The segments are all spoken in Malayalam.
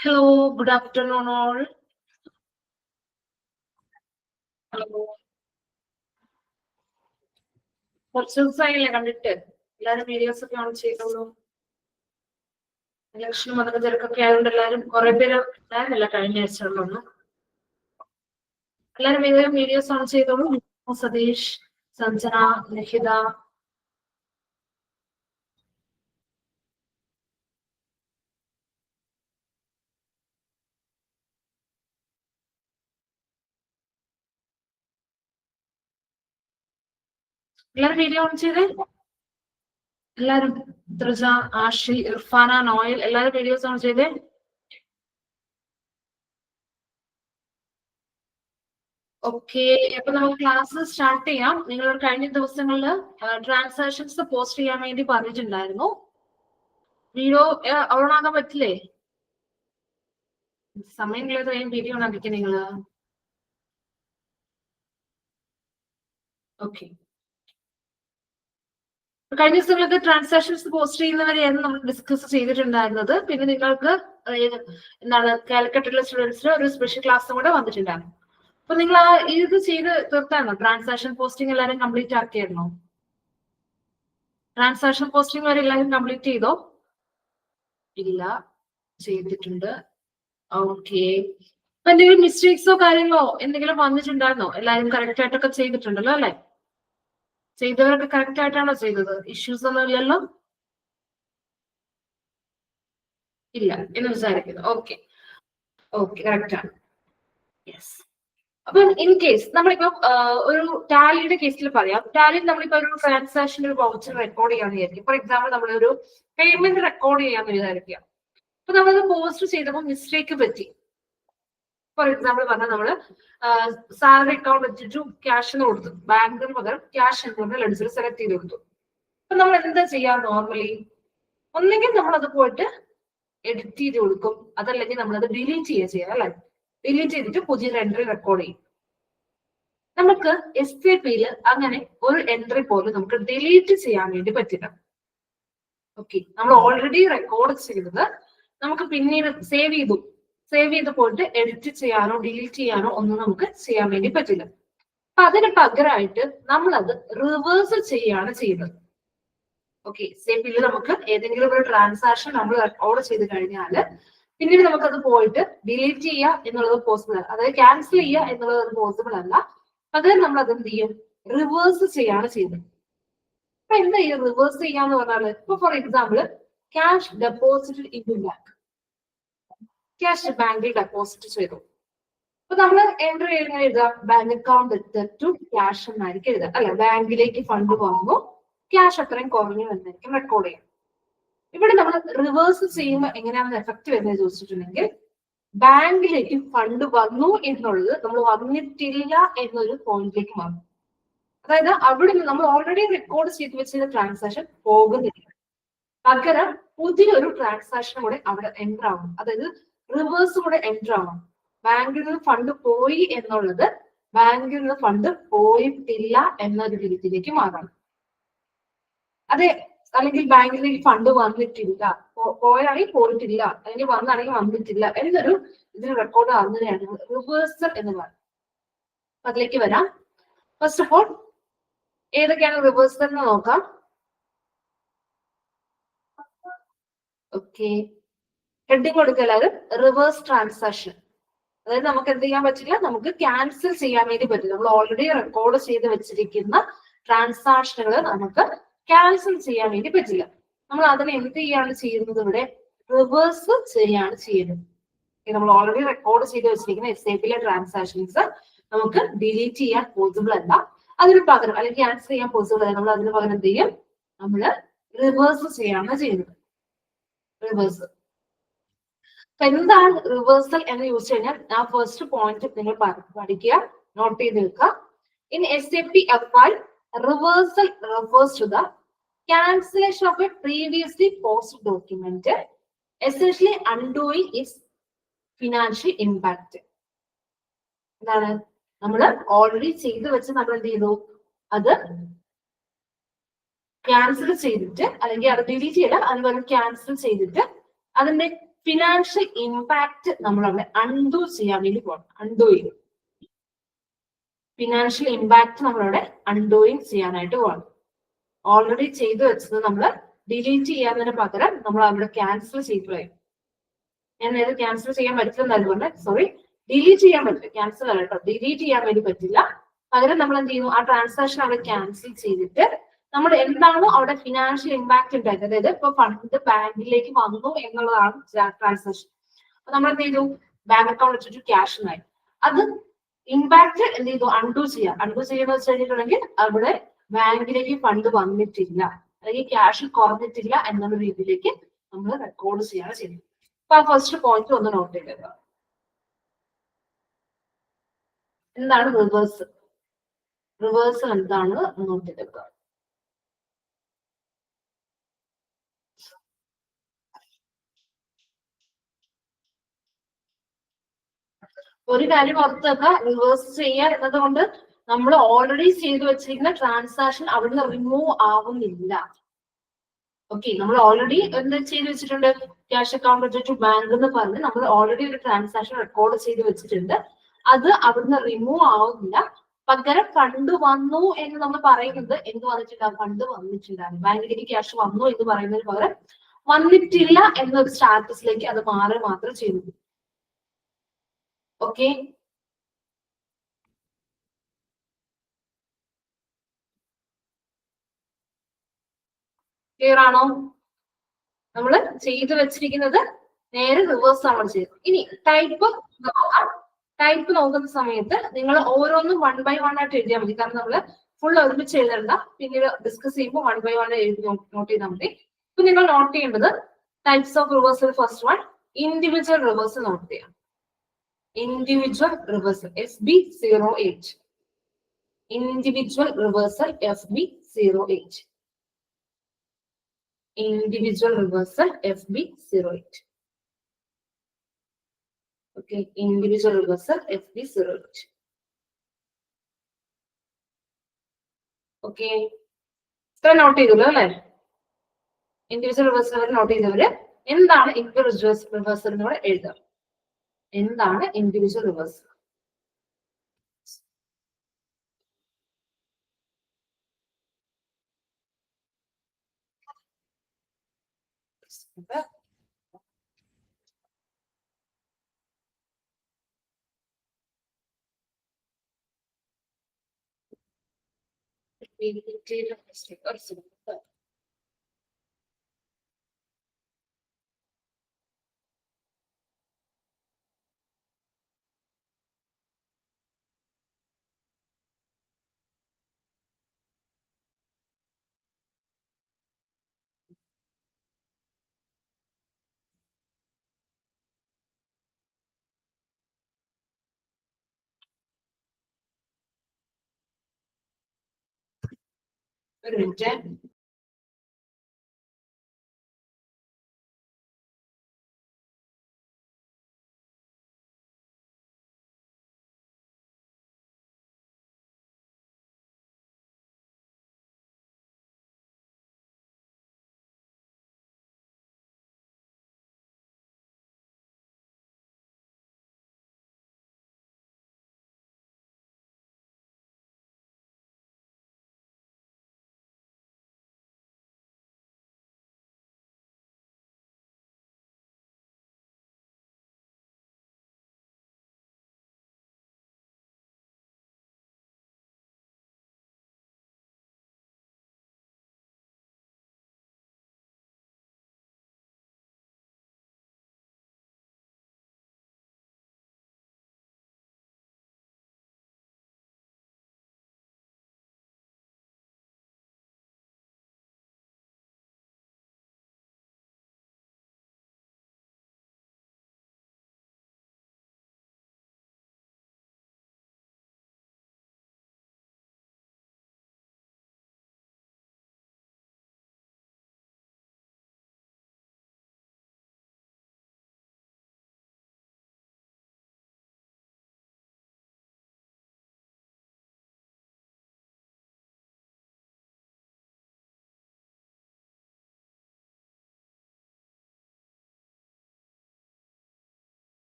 Hello, good afternoon all. Hello. കുറച്ച് ദിവസമായില്ലേ കണ്ടിട്ട് എല്ലാരും വീഡിയോസ് ഒക്കെ ഓൺ ചെയ്തോളൂ. ഇലക്ഷനും അതൊക്കെ തിരക്കൊക്കെ ആയതുകൊണ്ട് എല്ലാരും കുറെ പേര് ഉണ്ടായിരുന്നില്ല കഴിഞ്ഞ ആഴ്ചകളിലൊന്നും. എല്ലാരും വേഗം വീഡിയോസ് ഓൺ ചെയ്തോളൂ. സതീഷ്, സഞ്ജന, നിഹിത. എല്ലാരും വീഡിയോ ഓൺ ചെയ്തേ. എല്ലാരും ത്രിജ, ആഷി, ഇർഫാന, നോയൽ എല്ലാരും വീഡിയോസ് ഓൺ ചെയ്തേ. ഓക്കെ, അപ്പൊ നമുക്ക് ക്ലാസ് സ്റ്റാർട്ട് ചെയ്യാം. നിങ്ങൾ കഴിഞ്ഞ ദിവസങ്ങളിൽ ട്രാൻസാക്ഷൻസ് പോസ്റ്റ് ചെയ്യാൻ വേണ്ടി പറഞ്ഞിട്ടുണ്ടായിരുന്നു. വീഡിയോ ഓൺ ആകാൻ പറ്റില്ലേ? സമയമുള്ളത് വീഡിയോ ഓൺ ആക്കിക്കേ നിങ്ങള്. ഓക്കെ, കഴിഞ്ഞ ദിവസങ്ങളൊക്കെ ട്രാൻസാക്ഷൻസ് പോസ്റ്റ് ചെയ്യുന്നവരെയായിരുന്നു നമ്മൾ ഡിസ്കസ് ചെയ്തിട്ടുണ്ടായിരുന്നത്. പിന്നെ നിങ്ങൾക്ക് എന്താണ് കാലിക്കറ്റുള്ള സ്റ്റുഡൻസിന് ഒരു സ്പെഷ്യൽ ക്ലാസ്സും കൂടെ വന്നിട്ടുണ്ടായിരുന്നു. അപ്പൊ നിങ്ങൾ ഇത് ചെയ്ത് തീർത്താണോ? ട്രാൻസാക്ഷൻ പോസ്റ്റിംഗ് എല്ലാവരും കംപ്ലീറ്റ് ആക്കിയായിരുന്നോ? ട്രാൻസാക്ഷൻ പോസ്റ്റിംഗ് വരെ എല്ലാവരും കംപ്ലീറ്റ് ചെയ്തോ? ഇല്ല, ചെയ്തിട്ടുണ്ട്. ഓക്കെ, അപ്പൊ എന്തെങ്കിലും മിസ്റ്റേക്സോ കാര്യങ്ങളോ എന്തെങ്കിലും വന്നിട്ടുണ്ടായിരുന്നോ? എല്ലാവരും കറക്റ്റ് ആയിട്ടൊക്കെ ചെയ്തിട്ടുണ്ടല്ലോ അല്ലെ? ചെയ്തവരൊക്കെ കറക്റ്റ് ആയിട്ടാണോ ചെയ്തത്? ഇഷ്യൂസ് ഒന്നും ഇല്ലല്ലോ? ഇല്ല എന്ന് വിചാരിക്കുന്നു. ഓക്കെ ഓക്കെ, കറക്റ്റ് ആണ്. യെസ്. അപ്പൊ ഇൻ കേസ് നമ്മളിപ്പോ ഒരു ടാലിയുടെ കേസിൽ പറയാം. ടാലിയിൽ നമ്മളിപ്പോ ഒരു ട്രാൻസാക്ഷൻ ഒരു വൗച്ചർ റെക്കോർഡ് ചെയ്യാന്ന് വിചാരിക്കും. ഫോർ എക്സാമ്പിൾ നമ്മളൊരു പേയ്മെന്റ് റെക്കോർഡ് ചെയ്യാന്ന് വിചാരിക്കുക. അപ്പൊ നമ്മളത് പോസ്റ്റ് ചെയ്തപ്പോൾ മിസ്റ്റേക്ക് പറ്റി. ഫോർ എക്സാമ്പിൾ പറഞ്ഞാൽ നമ്മള് സാലറി അക്കൗണ്ട് വെച്ചിട്ട് ക്യാഷ് എന്ന് കൊടുത്തു, ബാങ്കിന് പകരം ക്യാഷ് എന്ന് പറഞ്ഞ ലെഡ്ജർ സെലക്ട് ചെയ്ത് കൊടുത്തു. അപ്പൊ നമ്മൾ എന്താ ചെയ്യാ നോർമലി? ഒന്നെങ്കിൽ നമ്മൾ അത് പോയിട്ട് എഡിറ്റ് ചെയ്ത് കൊടുക്കും, അതല്ലെങ്കിൽ നമ്മളത് ഡിലീറ്റ് ചെയ്യാം അല്ലെ? ഡിലീറ്റ് ചെയ്തിട്ട് പുതിയൊരു എൻട്രി റെക്കോർഡ് ചെയ്യും. നമുക്ക് SAP-യിൽ അങ്ങനെ ഒരു എൻട്രി പോലും നമുക്ക് ഡിലീറ്റ് ചെയ്യാൻ വേണ്ടി പറ്റില്ല. ഓക്കെ, നമ്മൾ ഓൾറെഡി റെക്കോർഡ് ചെയ്തത് നമുക്ക് പിന്നീട് സേവ് ചെയ്ത് പോയിട്ട് എഡിറ്റ് ചെയ്യാനോ ഡിലീറ്റ് ചെയ്യാനോ ഒന്നും നമുക്ക് ചെയ്യാൻ വേണ്ടി പറ്റില്ല. അപ്പൊ അതിന് പകരമായിട്ട് നമ്മളത് റിവേഴ്സ് ചെയ്യാണ് ചെയ്യുന്നത്. ഓക്കെ, SAP-യിൽ നമുക്ക് ഏതെങ്കിലും ഒരു ട്രാൻസാക്ഷൻ നമ്മൾ റെക്കോർഡ് ചെയ്ത് കഴിഞ്ഞാൽ പിന്നീട് നമുക്കത് പോയിട്ട് ഡിലീറ്റ് ചെയ്യുക എന്നുള്ളത് പോസിബിൾ അല്ല, അതായത് ക്യാൻസൽ ചെയ്യുക എന്നുള്ളത് പോസിബിൾ അല്ല. പകരം നമ്മൾ അത് എന്ത് ചെയ്യും? റിവേഴ്സ് ചെയ്യാണ് ചെയ്യുന്നത്. അപ്പൊ എന്താ ഈ റിവേഴ്സ് ചെയ്യാന്ന് പറഞ്ഞാല്, ഇപ്പൊ for example cash deposit in bank, cash ബാങ്കിൽ ഡെപ്പോസിറ്റ് ചെയ്തു. അപ്പൊ നമ്മൾ എൻട്രി എങ്ങനെ എഴുതാം? ബാങ്ക് അക്കൗണ്ട് ടു ക്യാഷ് എന്നായിരിക്കും എഴുതാം അല്ലെ? ബാങ്കിലേക്ക് ഫണ്ട് വന്നു, ക്യാഷ് അത്രയും കുറഞ്ഞു എന്നായിരിക്കും റെക്കോർഡ് ചെയ്യാം. ഇവിടെ നമ്മൾ റിവേഴ്സ് ചെയ്യുമ്പോൾ എങ്ങനെയാണ് എഫക്ട് വരുന്നത് ചോദിച്ചിട്ടുണ്ടെങ്കിൽ, ബാങ്കിലേക്ക് ഫണ്ട് വന്നു എന്നുള്ളത് നമ്മൾ വന്നിട്ടില്ല എന്നൊരു പോയിന്റിലേക്ക് മാറും. അതായത് അവിടെ നിന്ന് നമ്മൾ ഓൾറെഡി റെക്കോർഡ് ചെയ്ത് വെച്ചിരുന്ന ട്രാൻസാക്ഷൻ പോകുന്നില്ല, പകരം പുതിയൊരു ട്രാൻസാക്ഷൻ കൂടെ അവിടെ എൻ്റർ ആവണം, അതായത് റിവേഴ്സ് കൂടെ എൻ്റർ ആവണം. ബാങ്കിൽ നിന്ന് ഫണ്ട് പോയി എന്നുള്ളത് ബാങ്കിൽ നിന്ന് ഫണ്ട് പോയിട്ടില്ല എന്നൊരു രീതിയിലേക്ക് മാറണം. അതെ, അല്ലെങ്കിൽ ബാങ്കിലേക്ക് ഫണ്ട് വന്നിട്ടില്ല, പോയാണെങ്കിൽ പോയിട്ടില്ല, അല്ലെങ്കിൽ വന്നാണെങ്കിൽ വന്നിട്ടില്ല എന്നൊരു ഇതിന് റെക്കോർഡ് ആകുന്നതിനാണ് റിവേഴ്സൽ എന്ന് പറയുന്നത്. അതിലേക്ക് വരാം. ഫസ്റ്റ് ഓഫ് ഓൾ ഏതൊക്കെയാണ് റിവേഴ്സൽ എന്ന് നോക്കാം. ഓക്കെ, ഹെഡിങ് കൊടുക്കല്ലാതെ റിവേഴ്സ് ട്രാൻസാക്ഷൻ. അതായത് നമുക്ക് എന്ത് ചെയ്യാൻ പറ്റില്ല? നമുക്ക് ക്യാൻസൽ ചെയ്യാൻ വേണ്ടി പറ്റില്ല. നമ്മൾ ഓൾറെഡി റെക്കോർഡ് ചെയ്ത് വെച്ചിരിക്കുന്ന ട്രാൻസാക്ഷനുകൾ നമുക്ക് ക്യാൻസൽ ചെയ്യാൻ വേണ്ടി പറ്റില്ല. നമ്മൾ അതിനെ എന്ത് ചെയ്യാണ് ചെയ്യുന്നത്? ഇവിടെ റിവേഴ്സ് ചെയ്യാണ് ചെയ്യുന്നത്. നമ്മൾ ഓൾറെഡി റെക്കോർഡ് ചെയ്ത് വെച്ചിരിക്കുന്ന SAP-ലെ ട്രാൻസാക്ഷൻസ് നമുക്ക് ഡിലീറ്റ് ചെയ്യാൻ പോസിബിൾ അല്ല, അതിന് പകരം അല്ലെങ്കിൽ ക്യാൻസൽ ചെയ്യാൻ പോസിബിൾ അല്ല. നമ്മൾ അതിന് പകരം എന്ത് ചെയ്യും? നമ്മള് റിവേഴ്സ് ചെയ്യാണ് ചെയ്യുന്നത്. റിവേഴ്സ്. എന്താണ് റിവേഴ്സൽ എന്ന് ചോദിച്ചു കഴിഞ്ഞാൽ ആ ഫസ്റ്റ് പോയിന്റ് നിങ്ങൾ പഠിക്കുക, നോട്ട് ചെയ്ത് വെക്കുക. In SAP FI, reversal refers to the cancellation of a previously posted document, essentially undoing its financial impact. എന്താണ്? നമ്മൾ ഓൾറെഡി ചെയ്ത് വെച്ച് നമ്മൾ എന്ത് ചെയ്തു? അത് ക്യാൻസൽ ചെയ്തിട്ട്, അല്ലെങ്കിൽ അത് ഡിലീറ്റ് ചെയ്യല, അതുപോലെ ക്യാൻസൽ ചെയ്തിട്ട് അതിന്റെ ഫിനാൻഷ്യൽ ഇമ്പാക്ട് നമ്മൾ അവിടെ അൺഡു ചെയ്യാൻ വേണ്ടി പോകണം. അൺഡു ചെയ്യും. ഫിനാൻഷ്യൽ ഇമ്പാക്ട് നമ്മളവിടെ അൺഡൂയിങ് ചെയ്യാനായിട്ട് പോകണം. ഓൾറെഡി ചെയ്തു വെച്ചത് നമ്മൾ ഡിലീറ്റ് ചെയ്യാന്നതിന് പകരം നമ്മൾ അവിടെ ക്യാൻസൽ ചെയ്തു കളയും. ഞാൻ നേരെ ക്യാൻസൽ ചെയ്യാൻ പറ്റില്ലെന്നല്ല പറഞ്ഞത്, സോറി, ഡിലീറ്റ് ചെയ്യാൻ പറ്റില്ല, ക്യാൻസൽ അല്ല കേട്ടോ, ഡിലീറ്റ് ചെയ്യാൻ വേണ്ടി പറ്റില്ല. പകരം നമ്മൾ എന്ത് ചെയ്യുന്നു, ആ ട്രാൻസാക്ഷൻ അവിടെ ക്യാൻസൽ ചെയ്തിട്ട് നമ്മൾ എന്താണോ അവിടെ ഫിനാൻഷ്യൽ ഇമ്പാക്ട് ഉണ്ടായത്, അതായത് ഇപ്പൊ ഫണ്ട് ബാങ്കിലേക്ക് വന്നു എന്നുള്ളതാണ് ട്രാൻസാക്ഷൻ. അപ്പൊ നമ്മൾ എന്ത് ചെയ്തു, ബാങ്ക് അക്കൗണ്ട് വെച്ചിട്ട് ക്യാഷ് ഉണ്ടായി, അത് ഇമ്പാക്ട് എന്ത് ചെയ്തു, അൺഡു ചെയ്യാം. അൺഡു ചെയ്യുന്ന വെച്ച് കഴിഞ്ഞിട്ടുണ്ടെങ്കിൽ അവിടെ ബാങ്കിലേക്ക് ഫണ്ട് വന്നിട്ടില്ല, അല്ലെങ്കിൽ ക്യാഷ് കുറഞ്ഞിട്ടില്ല എന്നുള്ള രീതിയിലേക്ക് നമ്മൾ റെക്കോർഡ് ചെയ്യാണ് ചെയ്യുന്നത്. അപ്പൊ ആ ഫസ്റ്റ് പോയിന്റ് ഒന്ന് നോട്ട് ചെയ്തേക്കുക. എന്താണ് റിവേഴ്സ്? റിവേഴ്സ് എന്താണ് നോട്ട് ചെയ്തേക്കുക. ഒരു കാര്യം ഓർത്തുവെക്കുക, റിവേഴ്സ് ചെയ്യുക എന്നത് കൊണ്ട് നമ്മൾ ഓൾറെഡി ചെയ്തു വെച്ചിരിക്കുന്ന ട്രാൻസാക്ഷൻ അവിടുന്ന് റിമൂവ് ആവുന്നില്ല. ഓക്കെ, നമ്മൾ ഓൾറെഡി എന്താ ചെയ്ത് വെച്ചിട്ടുണ്ട്, ക്യാഷ് അക്കൗണ്ട് ടു ബാങ്ക് എന്ന് പറഞ്ഞ് നമ്മൾ ഓൾറെഡി ഒരു ട്രാൻസാക്ഷൻ റെക്കോർഡ് ചെയ്ത് വെച്ചിട്ടുണ്ട്. അത് അവിടുന്ന് റിമൂവ് ആവുന്നില്ല. പകരം ഫണ്ട് വന്നു എന്ന് നമ്മൾ പറയുന്നത് എന്ത് വന്നിട്ടുണ്ടാവും, ഫണ്ട് വന്നിട്ടുണ്ടാവും, ബാങ്കിലേക്ക് ക്യാഷ് വന്നു എന്ന് പറയുന്നതിന് പകരം വന്നിട്ടില്ല എന്നൊരു സ്റ്റാറ്റസിലേക്ക് അത് മാറി മാത്രം ചെയ്യുന്നു. ഓക്കെ, ക്ലിയർ ആണോ? നമ്മൾ ചെയ്തു വെച്ചിരിക്കുന്നത് നേരെ റിവേഴ്സ് ആണ് ചെയ്യുന്നത്. ഇനി ടൈപ്പ് നോക്കുന്ന സമയത്ത് നിങ്ങൾ ഓരോന്നും 1 by 1 ആയിട്ട് എഴുതിയാൽ മതി. കാരണം നമ്മൾ ഫുൾ ഒരുമിച്ച് എഴുതണ്ട, പിന്നീട് ഡിസ്കസ് ചെയ്യുമ്പോൾ 1 by 1 എഴുതി നോട്ട് ചെയ്താൽ മതി. ഇപ്പൊ നിങ്ങൾ നോട്ട് ചെയ്യേണ്ടത് types of reversal. First one, individual reversal note ചെയ്യാം. Individual reversal FB08. Individual reversal FB08. Individual reversal FB08. Okay, individual reversal FB08. Okay, ഇത്ര നോട്ട് ചെയ്തല്ലോ അല്ലെ? ഇൻഡിവിജ്വൽ റിവേഴ്സൽ നോട്ട് ചെയ്തവര് എന്താണ് ഇൻഡിവിജ്വൽ റിവേഴ്സൽ എന്ന് കൂടെ എഴുതാം. എന്താണ് ഇൻഡിവിജ്വൽ റിവേഴ്സൽ? ഒരു മിനിറ്റ്.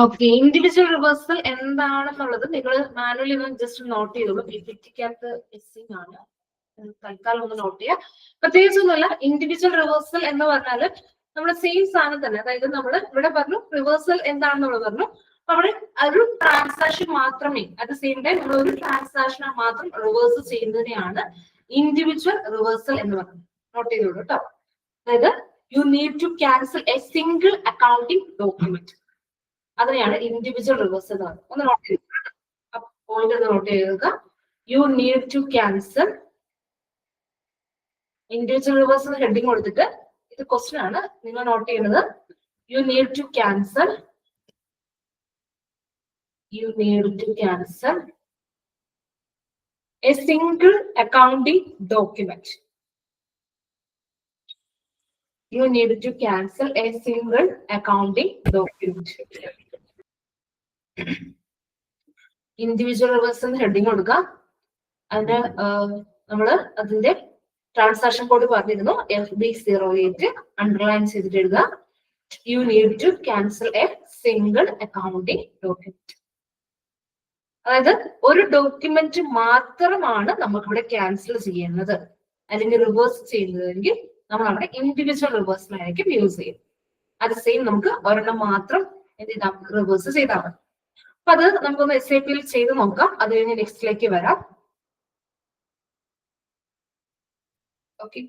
ഓക്കെ, ഇൻഡിവിജ്വൽ റിവേഴ്സൽ എന്താണെന്നുള്ളത് നിങ്ങൾ മാനുവലി ഒന്ന് ജസ്റ്റ് നോട്ട് ചെയ്തോളൂ. PPT-ക്കകത്ത് മിസ്സിംഗ് ആണ്, തൽക്കാലം ഒന്ന് നോട്ട് ചെയ്യുക. പ്രത്യേകിച്ചൊന്നുമല്ല, ഇൻഡിവിജ്വൽ റിവേഴ്സൽ എന്ന് പറഞ്ഞാൽ നമ്മുടെ സെയിം സാധനം തന്നെ. അതായത് നമ്മൾ ഇവിടെ പറഞ്ഞു റിവേഴ്സൽ എന്താണെന്നുള്ളത് പറഞ്ഞു. അപ്പൊ അവിടെ ഒരു ട്രാൻസാക്ഷൻ മാത്രമേ അറ്റ് ദ സെയിം ടൈം നമ്മൾ ഒരു ട്രാൻസാക്ഷൻ മാത്രം റിവേഴ്സ് ചെയ്യുന്നതിനെയാണ് ഇൻഡിവിജ്വൽ റിവേഴ്സൽ എന്ന് പറയുന്നത്. നോട്ട് ചെയ്തോളൂ കേട്ടോ. അതായത് you need to cancel a single accounting document, അതിനെയാണ് ഇൻഡിവിജ്വൽ റിവേഴ്സൽ എന്ന് പറയുന്നത്. ഒന്ന് നോട്ട് ചെയ്ത് പോയിന്റ് ഒന്ന് നോട്ട് ചെയ്യുക. You need to cancel individual reversal heading കൊടുത്തിട്ട് ഇത് ക്വസ്റ്റ്യൻ ആണ്, നിങ്ങൾ നോട്ട് ചെയ്യുന്നത്. You need to cancel a single accounting document. You need to cancel a single accounting document. Individual reversal heading കൊടുക്കുക. അതിന് നമ്മള് അതിന്റെ ട്രാൻസാക്ഷൻ കോഡ് പറഞ്ഞിരുന്നു, FB08 അണ്ടർലൈൻ ചെയ്തിട്ട് എഴുതുക. You need to cancel a single accounting document. അതായത് ഒരു ഡോക്യുമെന്റ് മാത്രമാണ് നമുക്കിവിടെ ക്യാൻസൽ ചെയ്യുന്നത് അല്ലെങ്കിൽ റിവേഴ്സ് ചെയ്യുന്നതെങ്കിൽ നമ്മൾ അവിടെ ഇൻഡിവിജ്വൽ റിവേഴ്സൽ ആയിരിക്കും യൂസ് ചെയ്യും. അത് സെയിം നമുക്ക് ഒരെണ്ണം മാത്രം എന്ത് ചെയ്താൽ റിവേഴ്സ് ചെയ്താൽ മതി. അപ്പൊ അത് നമുക്കൊന്ന് SAP-ൽ ചെയ്ത് നോക്കാം. അത് കഴിഞ്ഞ് നെക്സ്റ്റിലേക്ക് വരാം. ഓക്കെ,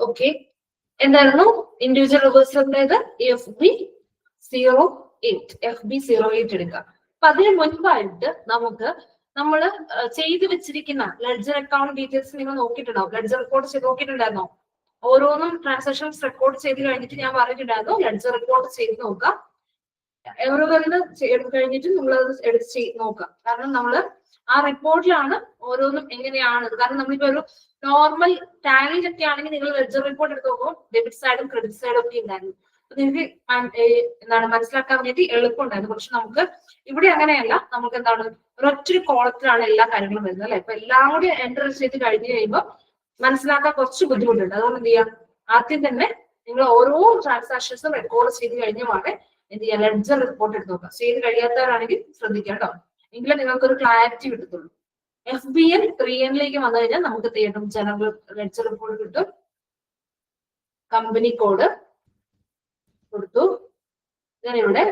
ഓക്കെ, എന്തായിരുന്നു ഇൻഡിവിജ്വൽ റിവേഴ്സലിന്റേത്? FB08 എടുക്കുക. അപ്പൊ അതിന് മുൻപായിട്ട് നമ്മൾ ചെയ്തു വെച്ചിരിക്കുന്ന ലെഡ്ജർ അക്കൗണ്ട് ഡീറ്റെയിൽസ് നിങ്ങൾ നോക്കിയിട്ടുണ്ടാവും. ലെഡ്ജർ റിപ്പോർട്ട് ചെയ്ത് നോക്കിയിട്ടുണ്ടായിരുന്നോ? ഓരോന്നും ട്രാൻസാക്ഷൻസ് റെക്കോർഡ് ചെയ്ത് കഴിഞ്ഞിട്ട് ഞാൻ പറഞ്ഞിട്ടുണ്ടായിരുന്നു ലെഡ്ജർ റിപ്പോർട്ട് ചെയ്ത് നോക്കാം. ഓരോന്ന് കഴിഞ്ഞിട്ട് നിങ്ങൾ അത് എടുത്ത് ചെയ്ത് നോക്കാം. കാരണം നമ്മൾ ആ റിപ്പോർട്ടിലാണ് ഓരോന്നും എങ്ങനെയാണ്. കാരണം നമ്മളിപ്പോ ഒരു നോർമൽ ടാലിയിലൊക്കെ ആണെങ്കിൽ നിങ്ങൾ ലെഡ്ജർ റിപ്പോർട്ട് എടുത്ത് നോക്കുമ്പോൾ ഡെബിറ്റ് സൈഡും ക്രെഡിറ്റ് സൈഡും ഒക്കെ ഉണ്ടായിരുന്നു. അപ്പൊ നിങ്ങൾക്ക് മനസ്സിലാക്കാൻ വേണ്ടിയിട്ട് എളുപ്പമുണ്ടായിരുന്നു. പക്ഷെ നമുക്ക് ഇവിടെ അങ്ങനെയല്ല. നമുക്ക് എന്താണ് ഒരൊറ്റ കോളത്തിലാണ് എല്ലാ കാര്യങ്ങളും വരുന്നത് അല്ലെ. അപ്പൊ എല്ലാം കൂടി എൻ്റർ ചെയ്ത് കഴിഞ്ഞ് കഴിയുമ്പോൾ മനസ്സിലാക്കാൻ കുറച്ച് ബുദ്ധിമുട്ടുണ്ട്. അതുകൊണ്ട് എന്ത് ചെയ്യാം, ആദ്യം തന്നെ നിങ്ങൾ ഓരോ ട്രാൻസാക്ഷൻസും റെക്കോർഡ് ചെയ്ത് കഴിഞ്ഞുമാണ് എന്ത് ചെയ്യാം ലെഡ്ജർ റിപ്പോർട്ട് എടുത്ത് നോക്കാം. ചെയ്ത് കഴിയാത്തവരാണെങ്കിൽ ശ്രദ്ധിക്കാം കേട്ടോ. എങ്കിലും നിങ്ങൾക്കൊരു ക്ലാരിറ്റി കിട്ടത്തുള്ളൂ. FBN 3N-ലേക്ക് വന്നു കഴിഞ്ഞാൽ നമുക്ക് ചെയ്യണം ജനറൽ ലെഡ്ജർ റിപ്പോർട്ട് കിട്ടും. കമ്പനി കോഡ് കൊടുത്തു. ഞാൻ ഇവിടെ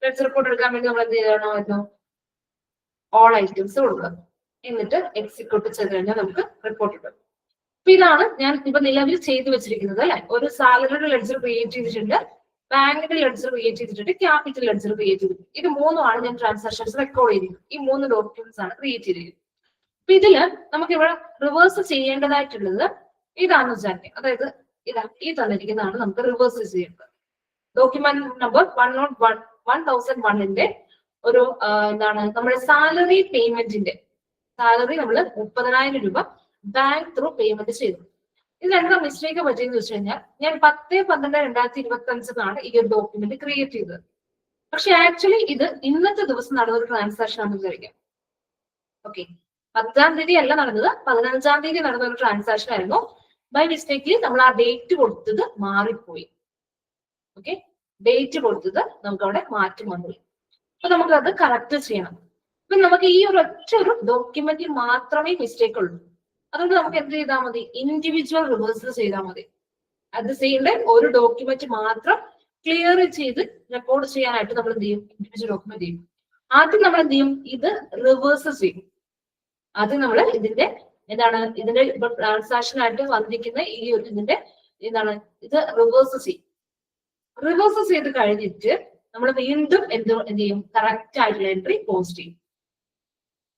ലെഡ്ജർ റിപ്പോർട്ട് എടുക്കാൻ വേണ്ടി നമ്മൾ എന്ത് ചെയ്യണമായിരുന്നു, ഓൾ ഐറ്റംസ് കൊടുക്കുക. എന്നിട്ട് എക്സിക്യൂട്ട് ചെയ്ത് കഴിഞ്ഞാൽ നമുക്ക് റിപ്പോർട്ട് കിട്ടും. അപ്പൊ ഇതാണ് ഞാൻ ഇപ്പൊ നിലവിൽ ചെയ്തു വെച്ചിരിക്കുന്നത് അല്ലെ. ഒരു സാലറിയുടെ ലെഡ്ജർ ക്രിയേറ്റ് ചെയ്തിട്ടുണ്ട്, ബാങ്കിന്റെ ലെഡ്ജർ ക്രിയേറ്റ് ചെയ്തിട്ടുണ്ട്, ക്യാപിറ്റൽ ലെഡ്ജർ ക്രിയേറ്റ് ചെയ്തിട്ടുണ്ട്. ഇത് മൂന്നുമാണ് ഞാൻ ട്രാൻസാക്ഷൻസ് റെക്കോർഡ് ചെയ്തിരിക്കുന്നത്. ഈ 3 ഡോക്യുമെന്റ്സ് ആണ് ക്രിയേറ്റ് ചെയ്തിരിക്കുന്നത്. അപ്പൊ ഇതില് നമുക്ക് ഇവിടെ റിവേഴ്സ് ചെയ്യേണ്ടതായിട്ടുള്ളത് ഇതാണെന്ന് വിചാരിക്കാം. അതായത് ഈ തന്നിരിക്കുന്നതാണ് നമുക്ക് റിവേഴ്സ് ചെയ്യേണ്ടത്. ഡോക്യുമെന്റ് നമ്പർ 1001-ന്റെ ഒരു എന്താണ് നമ്മുടെ സാലറി പേയ്മെന്റിന്റെ സാലറി നമ്മൾ 30,000 രൂപ ബാങ്ക് ത്രൂ പേയ്മെന്റ് ചെയ്തു. ഇതിലെന്താ മിസ്റ്റേക്ക് പറ്റിയെന്ന് വെച്ച് കഴിഞ്ഞാൽ ഞാൻ 10/12/2025 ഈ ഒരു ഡോക്യുമെന്റ് ക്രിയേറ്റ് ചെയ്തത്. പക്ഷെ ആക്ച്വലി ഇത് ഇന്നത്തെ ദിവസം നടന്ന ഒരു ട്രാൻസാക്ഷൻ ആണെന്ന് വിചാരിക്കാം. ഓക്കെ, 10-ാം തീയതി അല്ല നടന്നത്, 15-ാം തീയതി നടന്ന ഒരു ട്രാൻസാക്ഷൻ ആയിരുന്നു. ബൈ മിസ്റ്റേക്കിൽ നമ്മൾ ആ ഡേറ്റ് കൊടുത്തത് മാറിപ്പോയി. ഓക്കെ, ഡേറ്റ് കൊടുത്തത് നമുക്ക് അവിടെ മാറ്റം വന്നു. അപ്പൊ നമുക്ക് അത് കറക്റ്റ് ചെയ്യണം. അപ്പൊ നമുക്ക് ഈ ഒരൊറ്റ ഒരു ഡോക്യുമെന്റിൽ മാത്രമേ മിസ്റ്റേക്ക് ഉള്ളൂ. അതുകൊണ്ട് നമുക്ക് എന്ത് ചെയ്താൽ മതി, ഇൻഡിവിജ്വൽ റിവേഴ്സൽ ചെയ്താൽ മതി. അത് ചെയ്യേണ്ട ഒരു ഡോക്യുമെന്റ് മാത്രം ക്ലിയർ ചെയ്ത് റെക്കോർഡ് ചെയ്യാനായിട്ട് നമ്മൾ എന്ത് ചെയ്യും, ഇൻഡിവിജ്വൽ ഡോക്യുമെന്റ് ചെയ്യും. ആദ്യം നമ്മൾ എന്ത് ചെയ്യും, ഇത് റിവേഴ്സ് ചെയ്യും. ആദ്യം നമ്മൾ ഇതിന്റെ എന്താണ്, ഇതിന്റെ ഇപ്പൊ ട്രാൻസാക്ഷൻ ആയിട്ട് വന്നിരിക്കുന്ന ഈ ഒരു ഇതിന്റെ എന്താണ്, ഇത് റിവേഴ്സ് ചെയ്യും. റിവേഴ്സ് ചെയ്ത് കഴിഞ്ഞിട്ട് നമ്മൾ വീണ്ടും എന്ത് ചെയ്യും, കറക്റ്റ് ആയിട്ടുള്ള എൻട്രി പോസ്റ്റ് ചെയ്യും.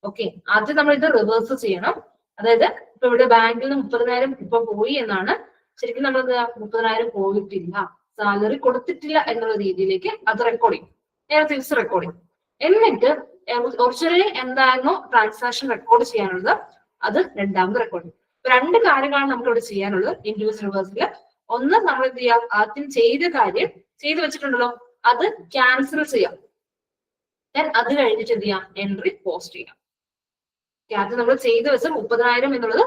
ഓക്കെ, ആദ്യം നമ്മൾ ഇത് റിവേഴ്സ് ചെയ്യണം. അതായത് ഇപ്പൊ ഇവിടെ ബാങ്കിൽ നിന്ന് 30,000 ഇപ്പൊ പോയി എന്നാണ്, ശരിക്കും നമ്മൾ 30,000 പോയിട്ടില്ല, സാലറി കൊടുത്തിട്ടില്ല എന്നുള്ള രീതിയിലേക്ക് അത് റെക്കോർഡ് ചെയ്യും, നേരെ തിരിച്ച് റെക്കോർഡ് ചെയ്യും. എന്നിട്ട് ഒറിജിനലി എന്തായിരുന്നോ ട്രാൻസാക്ഷൻ റെക്കോർഡ് ചെയ്യാനുള്ളത് അത് രണ്ടാമത് റെക്കോർഡ് ചെയ്യും. രണ്ട് കാര്യങ്ങളാണ് നമുക്ക് ഇവിടെ ചെയ്യാനുള്ളത് ഇൻഡിവിജ്വൽ റിവേഴ്സിൽ. ഒന്ന്, നമ്മൾ എന്ത് ചെയ്യാം, ആദ്യം ചെയ്ത കാര്യം ചെയ്തു വെച്ചിട്ടുണ്ടല്ലോ അത് ക്യാൻസൽ ചെയ്യാം. അത് കഴിഞ്ഞിട്ട് എന്ത് ചെയ്യാം, എൻട്രി പോസ്റ്റ് ചെയ്യാം. ആദ്യം നമ്മൾ ചെയ്തു വെച്ച 30,000 എന്നുള്ളത്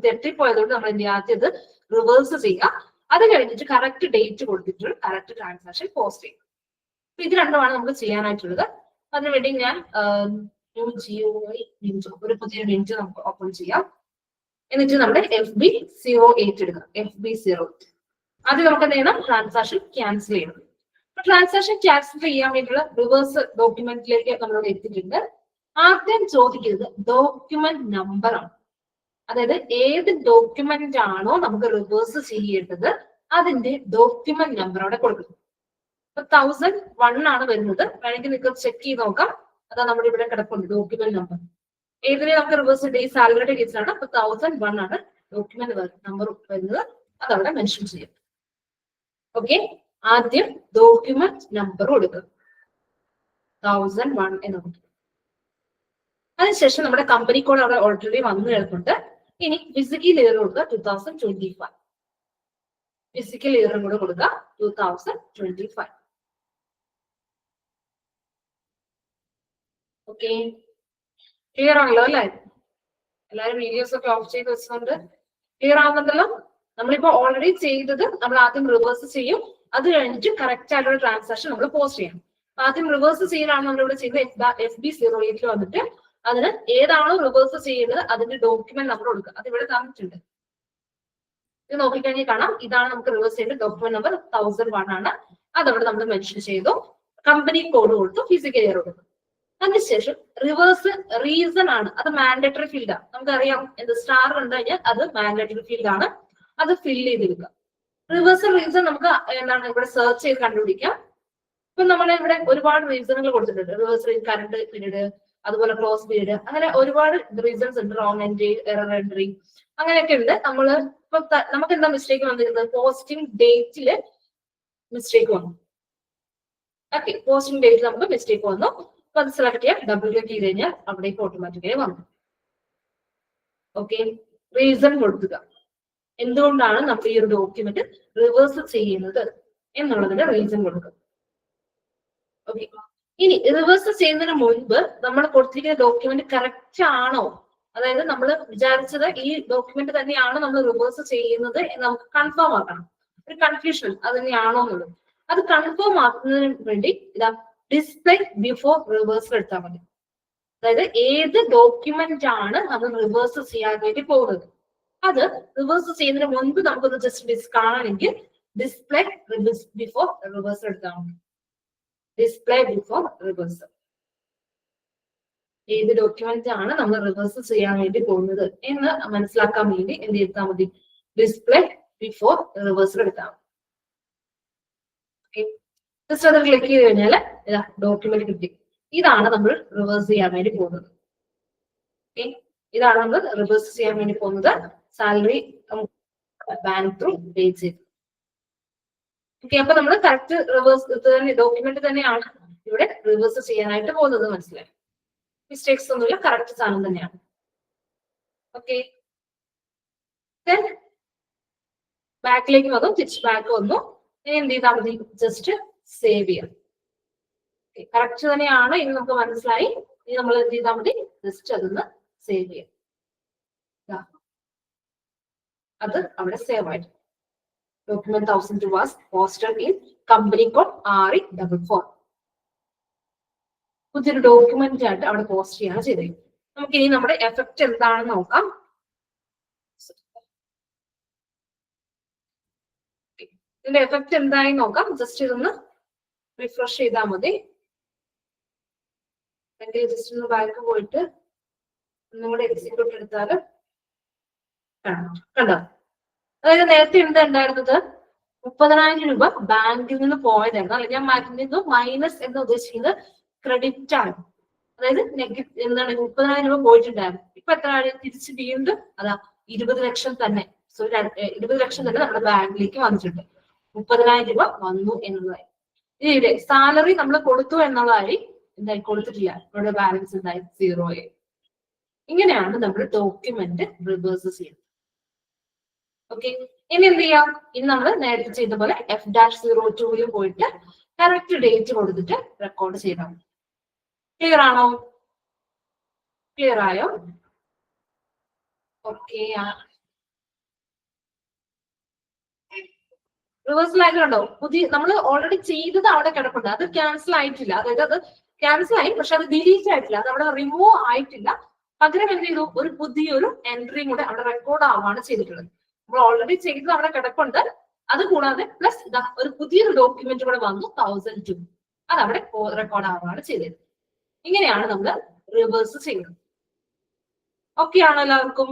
തെറ്റിപ്പോയതുകൊണ്ട് നമ്മൾ എന്ത് ചെയ്യാം, ആദ്യം ഇത് റിവേഴ്സ് ചെയ്യാം. അത് കഴിഞ്ഞിട്ട് കറക്റ്റ് ഡേറ്റ് കൊടുത്തിട്ട് കറക്റ്റ് ട്രാൻസാക്ഷൻ പോസ്റ്റ് ചെയ്യും. അപ്പൊ ഇത് രണ്ടുമാണ് നമുക്ക് ചെയ്യാനായിട്ടുള്ളത്. അതിനുവേണ്ടി ഞാൻ ഒരു പുതിയ വിൻഡോ നമുക്ക് ഓപ്പൺ ചെയ്യാം. എന്നിട്ട് നമ്മുടെ FB08 എടുക്കാം. FB08 ആദ്യം നമുക്ക് എന്ത് ചെയ്യണം, ട്രാൻസാക്ഷൻ ക്യാൻസൽ ചെയ്യണം. അപ്പൊ ട്രാൻസാക്ഷൻ ക്യാൻസൽ ചെയ്യാൻ വേണ്ടിയുള്ള റിവേഴ്സ് ഡോക്യുമെന്റിലേക്ക് നമ്മളോട് എത്തിയിട്ടുണ്ട്. ആദ്യം ചോദിക്കുന്നത് ഡോക്യുമെന്റ് നമ്പർ ആണ്. അതായത് ഏത് ഡോക്യുമെന്റ് ആണോ നമുക്ക് റിവേഴ്സ് ചെയ്യേണ്ടത് അതിന്റെ ഡോക്യുമെന്റ് നമ്പർ അവിടെ കൊടുക്കുന്നു. അപ്പൊ 1001 ആണ് വരുന്നത്. വേണമെങ്കിൽ നിങ്ങൾക്ക് ചെക്ക് ചെയ്ത് നോക്കാം. അതാ നമ്മുടെ ഇവിടെ കിടപ്പുണ്ട് ഡോക്യുമെന്റ് നമ്പർ. ഏതിനെ നമുക്ക് റിവേഴ്സ് ചെയ്ത് ഈ സാലറിയുടെ കേസിലാണ്. അപ്പൊ 1001 ആണ് ഡോക്യുമെന്റ് നമ്പർ വരുന്നത്. അതവിടെ മെൻഷൻ ചെയ്യും. ഓക്കെ, ആദ്യം ഡോക്യുമെന്റ് നമ്പർ കൊടുക്കുക 1001 എന്ന് കൊടുക്കും. അതിനുശേഷം നമ്മുടെ കമ്പനി കോഡ് അവിടെ ഓൾറെഡി വന്നു കിടക്കുന്നുണ്ട്. ഇനി ഫിസിക്കൽ ഇയർ കൊടുക്കുക 2025. ഫിസിക്കൽ ഇയറും കൂടെ കൊടുക്കുക 2025. ഓക്കെ, ക്ലിയർ ആണല്ലോ അല്ലേ? എല്ലാവരും വീഡിയോസ് ഒക്കെ ഓഫ് ചെയ്ത് വെച്ചുകൊണ്ട് ക്ലിയർ ആവുന്നുണ്ടല്ലോ. നമ്മളിപ്പോ ഓൾറെഡി ചെയ്തത് നമ്മൾ ആദ്യം റിവേഴ്സ് ചെയ്യും. അത് കഴിഞ്ഞിട്ട് കറക്റ്റ് ആയിട്ടുള്ള ട്രാൻസാക്ഷൻ നമ്മൾ പോസ്റ്റ് ചെയ്യണം. ആദ്യം റിവേഴ്സ് ചെയ്യലാണ് നമ്മളിവിടെ ചെയ്തത്. FB08 വന്നിട്ട് അതിന് ഏതാണോ റിവേഴ്സ് ചെയ്യുന്നത് അതിന്റെ ഡോക്യുമെന്റ് നമ്പർ കൊടുക്കുക. അത് ഇവിടെ തന്നിട്ടുണ്ട്. ഇത് നോക്കിക്കഴിഞ്ഞാൽ കാണാം, ഇതാണ് നമുക്ക് റിവേഴ്സ് ചെയ്യേണ്ട ഡോക്യുമെന്റ് നമ്പർ 1001 ആണ്. അതവിടെ നമ്മൾ മെൻഷൻ ചെയ്തു. കമ്പനി കോഡ് കൊടുത്തു, ഫിസിക്കൽ ഇയർ കൊടുത്തു. അതിനുശേഷം റിവേഴ്സ് റീസൺ ആണ്, അത് മാൻഡേറ്ററി ഫീൽഡ് ആണ്. നമുക്കറിയാം എന്ത് സ്റ്റാർ കണ്ടു കഴിഞ്ഞാൽ അത് മാൻഡേറ്ററി ഫീൽഡ് ആണ്. അത് ഫിൽ ചെയ്തെടുക്കുക. റിവേഴ്സൽ റീസൺ നമുക്ക് എന്താണ് ഇവിടെ സെർച്ച് ചെയ്ത് കണ്ടുപിടിക്കാം. ഇപ്പൊ നമ്മൾ ഇവിടെ ഒരുപാട് റീസണുകൾ കൊടുത്തിട്ടുണ്ട്. റിവേഴ്സ് കറണ്ട് പീരീഡ്, അതുപോലെ ക്ലോസ് പീരീഡ്, അങ്ങനെ ഒരുപാട് റീസൺസ് ഉണ്ട്. റോങ് എൻട്രി, എറർ എൻട്രി, അങ്ങനെയൊക്കെ ഉണ്ട്. നമ്മള് ഇപ്പൊ നമുക്ക് എന്താ മിസ്റ്റേക്ക് വന്നിരുന്നത്, പോസ്റ്റിംഗ് ഡേറ്റില് മിസ്റ്റേക്ക് വന്നു. ഓക്കെ, പോസ്റ്റിംഗ് ഡേറ്റിൽ നമുക്ക് മിസ്റ്റേക്ക് വന്നു. അപ്പൊ അത് സെലക്ട് ചെയ്യാം. ഡബിൾ ക്ലിക്ക് ചെയ്ത് കഴിഞ്ഞാൽ അവിടേക്ക് ഓട്ടോമാറ്റിക്കായി വന്നു. ഓക്കെ, റീസൺ കൊടുക്കുക. എന്തുകൊണ്ടാണ് നമ്മൾ ഈ ഒരു ഡോക്യുമെന്റ് റിവേഴ്സ് ചെയ്യുന്നത് എന്നുള്ളതിന്റെ റീസൺ കൊടുക്കുക. ഓക്കെ, ഇനി റിവേഴ്സ് ചെയ്യുന്നതിന് മുൻപ് നമ്മൾ കൊടുത്തിരിക്കുന്ന ഡോക്യുമെന്റ് കറക്റ്റ് ആണോ, അതായത് നമ്മൾ വിചാരിച്ചത് ഈ ഡോക്യുമെന്റ് തന്നെയാണോ നമ്മൾ റിവേഴ്സ് ചെയ്യുന്നത് എന്ന് നമുക്ക് കൺഫേം ആക്കണം. ഒരു കൺഫ്യൂഷൻ അത് തന്നെയാണോ എന്നുള്ളത്. അത് കൺഫേം ആക്കുന്നതിന് വേണ്ടി ഇതാ ഡിസ്പ്ലേ ബിഫോർ റിവേഴ്സൽ എടുത്താൽ മതി. അതായത് ഏത് ഡോക്യുമെന്റ് ആണ് നമ്മൾ റിവേഴ്സ് ചെയ്യാൻ വേണ്ടി പോകുന്നത്, അത് റിവേഴ്സ് ചെയ്യുന്നതിന് മുൻപ് നമുക്കൊന്ന് ജസ്റ്റ് കാണാനെങ്കിൽ ഡിസ്പ്ലേ ബിഫോർ റിവേഴ്സൽ എടുത്താൽ മതി. ഡിസ്പ്ലേ ബിഫോർ റിവേഴ്സൽ, ഏത് ഡോക്യുമെന്റ് ആണ് നമ്മൾ റിവേഴ്സ് ചെയ്യാൻ വേണ്ടി പോകുന്നത് എന്ന് മനസ്സിലാക്കാൻ വേണ്ടി എന്ത് ചെയ്താൽ മതി, ഡിസ്പ്ലേ ബിഫോർ റിവേഴ്സൽ എടുത്താൽ മതി. ഓക്കെ, ജസ്റ്റ് അത് ക്ലിക്ക് ചെയ്ത് കഴിഞ്ഞാൽ ഇതാ ഡോക്യുമെന്റ് കിട്ടി. ഇതാണ് നമ്മൾ റിവേഴ്സ് ചെയ്യാൻ വേണ്ടി പോകുന്നത്. ഓക്കെ, ഇതാണ് നമ്മൾ റിവേഴ്സ് ചെയ്യാൻ വേണ്ടി പോകുന്നത്. സാലറി ബാങ്ക് ത്രൂ പേ ചെയ്ത്. ഓക്കെ, അപ്പൊ നമ്മൾ കറക്റ്റ് റിവേഴ്സ് ഡോക്യുമെന്റ് തന്നെയാണ് ഇവിടെ റിവേഴ്സ് ചെയ്യാനായിട്ട് പോകുന്നത്. മനസ്സിലായി? മിസ്റ്റേക്സ് ഒന്നുമില്ല, കറക്റ്റ് സാധനം തന്നെയാണ്. ഓക്കെ, ബാക്കിലേക്ക് വന്നു, തിരിച്ച് ബാക്ക് വന്നു. ഇനി എന്ത് ചെയ്താൽ മതി, ജസ്റ്റ് സേവ് ചെയ്യാം. കറക്റ്റ് തന്നെയാണ് ഇനി നമുക്ക് മനസ്സിലായി. ഇനി നമ്മൾ എന്ത് ചെയ്താൽ മതി, ജസ്റ്റ് അതൊന്ന് സേവ് ചെയ്യാം. അത് അവിടെ സേവ് ആയിട്ട് document 1002 was posted in company code RE44. പുതിയൊരു ഡോക്യുമെന്റ് ആയിട്ട് അവിടെ പോസ്റ്റ് ചെയ്യാണ് ചെയ്തത്. നമുക്ക് ഇനി നമ്മുടെ എഫക്റ്റ് എന്താണെന്ന് നോക്കാം. ഇതിന്റെ എഫക്റ്റ് എന്തായി നോക്കാം. ജസ്റ്റ് ഇതൊന്ന് റിഫ്രഷ് ചെയ്താൽ മതി. എന്റെ ജസ്റ്റ് ഒന്ന് ബാക്ക് പോയിട്ട് ഒന്നുകൂടെ എക്സിക്യൂട്ട് എടുത്താൽ കണ്ടോ. അതായത് നേരത്തെ എന്താ ഉണ്ടായിരുന്നത്, 30,000 രൂപ ബാങ്കിൽ നിന്ന് പോയതായിരുന്നു. അല്ലെ, ഞാൻ മൈനസ് എന്ന് ഉദ്ദേശിക്കുന്നത് ക്രെഡിറ്റ് ആണ്. അതായത് എന്താണ് 30,000 രൂപ പോയിട്ടുണ്ടായിരുന്നു. ഇപ്പൊ എത്ര തിരിച്ച് വീണ്ടും അതാ 20 ലക്ഷം തന്നെ. സോ 20 ലക്ഷം തന്നെ നമ്മുടെ ബാങ്കിലേക്ക് വന്നിട്ടുണ്ട്. 30,000 രൂപ വന്നു എന്നുള്ളതായി. ഇനി സാലറി നമ്മൾ കൊടുത്തു എന്നുള്ളതായി എന്തായി കൊടുത്തിട്ടില്ല. നമ്മുടെ ബാലൻസ് എന്തായി 0 ആയി. ഇങ്ങനെയാണ് നമ്മൾ ഡോക്യുമെന്റ് റിവേഴ്സ് ചെയ്യുന്നത്. ഓക്കെ, ഇനി എന്ത് ചെയ്യാം? ഇനി നമ്മൾ നേരത്തെ ചെയ്ത പോലെ F-02 പോയിട്ട് കറക്റ്റ് ഡേറ്റ് കൊടുത്തിട്ട് റെക്കോർഡ് ചെയ്യണം. ക്ലിയർ ആണോ? ക്ലിയർ ആയോ? ഓക്കെ, റിവേഴ്സൽ ആയിട്ടുണ്ടോ? പുതിയ നമ്മൾ ഓൾറെഡി ചെയ്തത് അവിടെ കിടപ്പുണ്ട്, അത് ക്യാൻസൽ ആയിട്ടില്ല. അതായത് അത് ക്യാൻസൽ ആയി, പക്ഷെ അത് ഡിലീറ്റ് ആയിട്ടില്ല, അത് അവിടെ റിമൂവ് ആയിട്ടില്ല. പകരം എന്ത് ചെയ്തു, ഒരു പുതിയൊരു എൻട്രിയും കൂടെ അവിടെ റെക്കോർഡ് ആവുകയാണ് ചെയ്തിട്ടുള്ളത്. നമ്മൾ ഓൾറെഡി ചെയ്തത് അവിടെ കിടപ്പുണ്ട്. അത് കൂടാതെ പ്ലസ് ഒരു പുതിയൊരു ഡോക്യുമെന്റ് കൂടെ വന്നു 1002, അത് അവിടെ റെക്കോർഡ് ആവുകയാണ് ചെയ്തത്. ഇങ്ങനെയാണ് നമ്മൾ റിവേഴ്സ് ചെയ്യുന്നത്. ഓക്കെ ആണോ? എല്ലാവർക്കും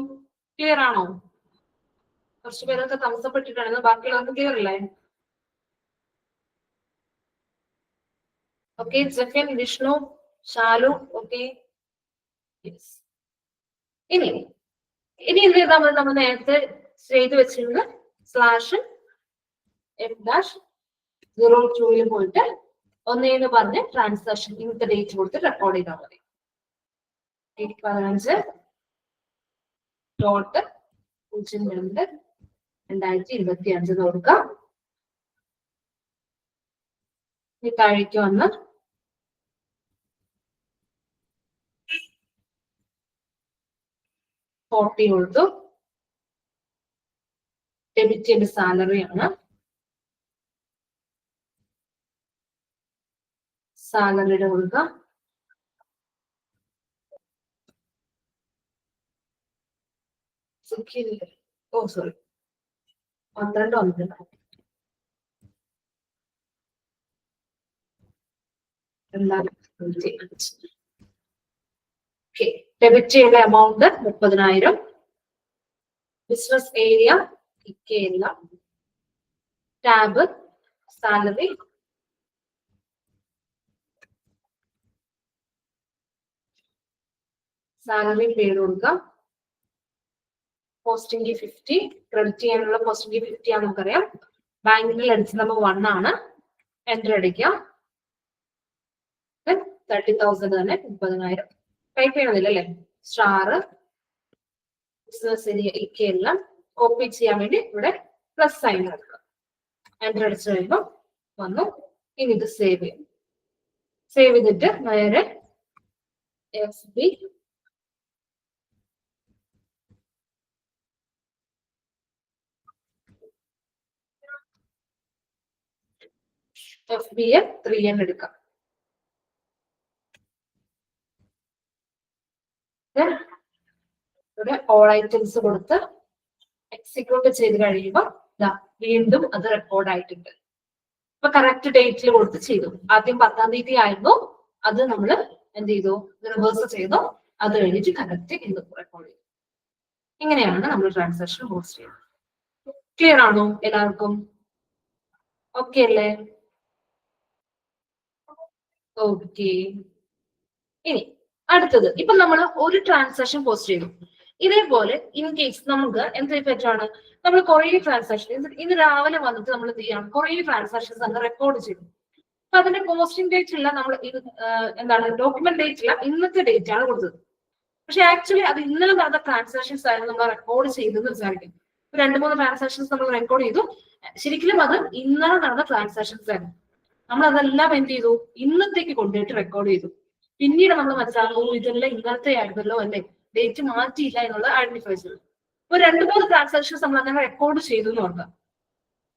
ക്ലിയർ ആണോ? കുറച്ച് പേരൊക്കെ തമസപ്പെട്ടിട്ടാണ്, ബാക്കിയുള്ളവർക്ക് ക്ലിയർ അല്ലേ? Okay, second Vishnu, Shalu, okay. ഇനി എന്ത് ചെയ്താൽ മതി? നമ്മൾ നേരത്തെ ചെയ്ത് വെച്ചിരുന്ന /F-02 പോയിട്ട് ഒന്നേന്ന് പറഞ്ഞ് ട്രാൻസാക്ഷൻ ഇന്നത്തെ ഡേറ്റ് കൊടുത്ത് റെക്കോർഡ് ചെയ്താൽ മതി. 15.02/2025 കൊടുക്കാം. ഈ താഴേക്ക് വന്ന് $40 കൊടുത്തു. ഡെബിറ്റ് സാലറി ആണ്. സാലറിയുടെ കൊടുക്കാം. ഓ സോറി, 12 വന്നിട്ടുണ്ട്. ഡെബിറ്റ് ചെയ്യേണ്ട amount 30,000. Business area Kerala, tab salary, പേര് കൊടുക്കാം. പോസ്റ്റിംഗ് 50, ക്രെഡിറ്റ് ചെയ്യാനുള്ള പോസ്റ്റിംഗ് 50 ആണെന്ന് നമുക്കറിയാം. ബാങ്കിൽ അടിച്ച് നമ്മൾ 1 ആണ്. എൻട്രി അടിക്കാം. 30,000 തന്നെ 30,000 ടൈപ്പ് ചെയ്യണമെന്നില്ല അല്ലേ. Star business area Kerala copy ചെയ്യാൻ വേണ്ടി ഇവിടെ പ്ലസ് സൈൻ എടുക്കുക. എൻട്രി അടിച്ചു കഴിയുമ്പോൾ വന്നു. ഇനി ഇത് സേവ് ചെയ്യും. സേവ് ചെയ്തിട്ട് നേരെ FBA 3N എടുക്കാം. ഇവിടെ ഓൾ ഐറ്റംസ് കൊടുത്ത് എക്സിക്യൂട്ട് ചെയ്ത് കഴിയുമ്പോൾ വീണ്ടും അത് റെക്കോർഡ് ആയിട്ടുണ്ട്. ഇപ്പൊ കറക്റ്റ് ഡേറ്റിൽ കൊടുത്ത് ചെയ്തു. ആദ്യം 10-ാം തീയതി ആയിരുന്നു, അത് നമ്മൾ എന്ത് ചെയ്തു, റിവേഴ്സ് ചെയ്തു. അത് കഴിഞ്ഞിട്ട് കറക്റ്റ് ഇത് റെക്കോർഡ് ചെയ്തു. ഇങ്ങനെയാണ് നമ്മൾ ട്രാൻസാക്ഷൻ പോസ്റ്റ് ചെയ്യുന്നത്. ക്ലിയർ ആണോ എല്ലാവർക്കും? ഓക്കെ അല്ലേ? ഓക്കെ. ഇനി അടുത്തത്, ഇപ്പൊ നമ്മൾ ഒരു ട്രാൻസാക്ഷൻ പോസ്റ്റ് ചെയ്തു. ഇതേപോലെ ഇൻ കേസ് നമുക്ക് എന്ത് പറ്റാണ്, നമ്മൾ കുറെ ട്രാൻസാക്ഷൻ ഇന്ന് രാവിലെ വന്നിട്ട് നമ്മൾ എന്ത് ചെയ്യണം, കുറെ ട്രാൻസാക്ഷൻസ് അങ്ങ് റെക്കോർഡ് ചെയ്തു. അപ്പൊ അതിന്റെ പോസ്റ്റിംഗ് ഡേറ്റ് ഇല്ല, നമ്മൾ എന്താണ് ഡോക്യുമെന്റ് ഡേറ്റ് ഇല്ല, ഇന്നത്തെ ഡേറ്റ് ആണ് കൊടുത്തത്. പക്ഷെ ആക്ച്വലി അത് ഇന്നലെ നടന്ന ട്രാൻസാക്ഷൻസ് ആയിരുന്നു നമ്മൾ റെക്കോർഡ് ചെയ്തെന്ന് വിചാരിക്കും. 2-3 ട്രാൻസാക്ഷൻസ് നമ്മൾ റെക്കോർഡ് ചെയ്തു. ശരിക്കും അത് ഇന്നലെ നടന്ന ട്രാൻസാക്ഷൻസ് ആയിരുന്നു. നമ്മൾ അതെല്ലാം എന്ത് ചെയ്തു, ഇന്നത്തേക്ക് കൊണ്ടുപോയിട്ട് റെക്കോർഡ് ചെയ്തു. പിന്നീട് നമ്മൾ മനസ്സിലാകും, ഇതെല്ലാം ഇന്നത്തെ ആയിരുന്നല്ലോ അല്ലേ, ഡേറ്റ് മാറ്റിയില്ല എന്നുള്ളത് ഐഡന്റിഫൈ ചെയ്തു. ഇപ്പൊ 2-3 ട്രാൻസാക്ഷൻസ് നമ്മൾ അങ്ങനെ റെക്കോർഡ് ചെയ്തു എന്ന് ഓർക്കാം.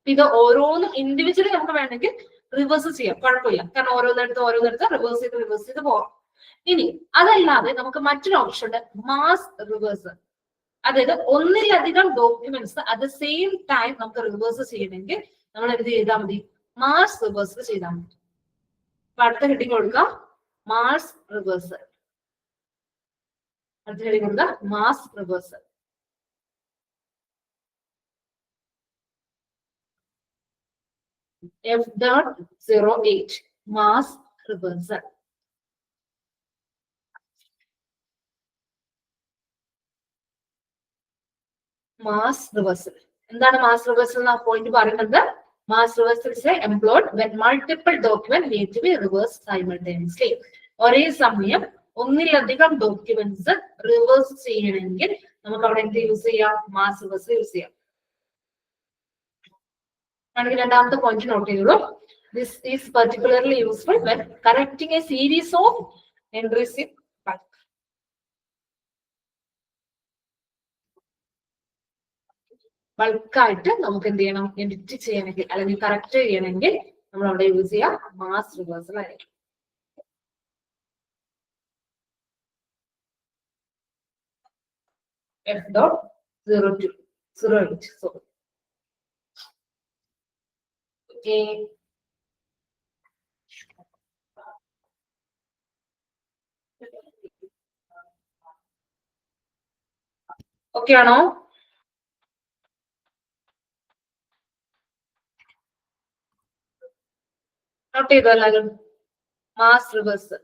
ഇത് ഓരോന്നും ഇൻഡിവിജ്വലി നമുക്ക് വേണമെങ്കിൽ റിവേഴ്സ് ചെയ്യാം, കുഴപ്പമില്ല. കാരണം ഓരോന്നെടുത്ത് റിവേഴ്സ് ചെയ്ത് പോവാം. ഇനി അതല്ലാതെ നമുക്ക് മറ്റൊരു ഓപ്ഷൻ ഉണ്ട്, മാസ് റിവേഴ്സ്. അതായത് ഒന്നിലധികം documents at the same time നമുക്ക് റിവേഴ്സ് ചെയ്യണമെങ്കിൽ നമ്മൾ എന്ത് ചെയ്താൽ മതി, മാസ് റിവേഴ്സ് ചെയ്താൽ മതി. അപ്പൊ അടുത്ത ഹെഡിങ് കൊടുക്കുക, മാസ് റിവേഴ്സ്. അടുത്ത ഹെഡിങ് കൊടുക്കുക, mass reverse. F.08 mass reversal. Mass reversal എന്താണ്? മാസ് റിവേഴ്സൽ എന്ന പോയിന്റ് പറയുന്നത്, mass reversal is employed when multiple documents need to be reversed simultaneously. ഒരേ സമയം ഒന്നിലധികം ഡോക്യുമെന്റ്സ് റിവേഴ്സ് ചെയ്യണമെങ്കിൽ നമുക്ക് അവിടെ എന്ത് യൂസ് ചെയ്യാം, മാസ് റിവേഴ്സൽ യൂസ് ചെയ്യാം. ആണെങ്കിൽ രണ്ടാമത്തെ പോയിന്റ് നോട്ട് ചെയ്തോളൂ. This is particularly useful when correcting a series of entries in bulk. ബൾക്കായിട്ട് നമുക്ക് എന്ത് ചെയ്യണം, എഡിറ്റ് ചെയ്യണമെങ്കിൽ അല്ലെങ്കിൽ കറക്റ്റ് ചെയ്യണമെങ്കിൽ നമ്മൾ അവിടെ യൂസ് ചെയ്യാം മാസ് റിവേഴ്സൽ ആയിരിക്കും. F.08 sorry. Okay. ഓക്കെ ആണോ? നോട്ട് ചെയ്തോ എല്ലാവരും? Mass reverse.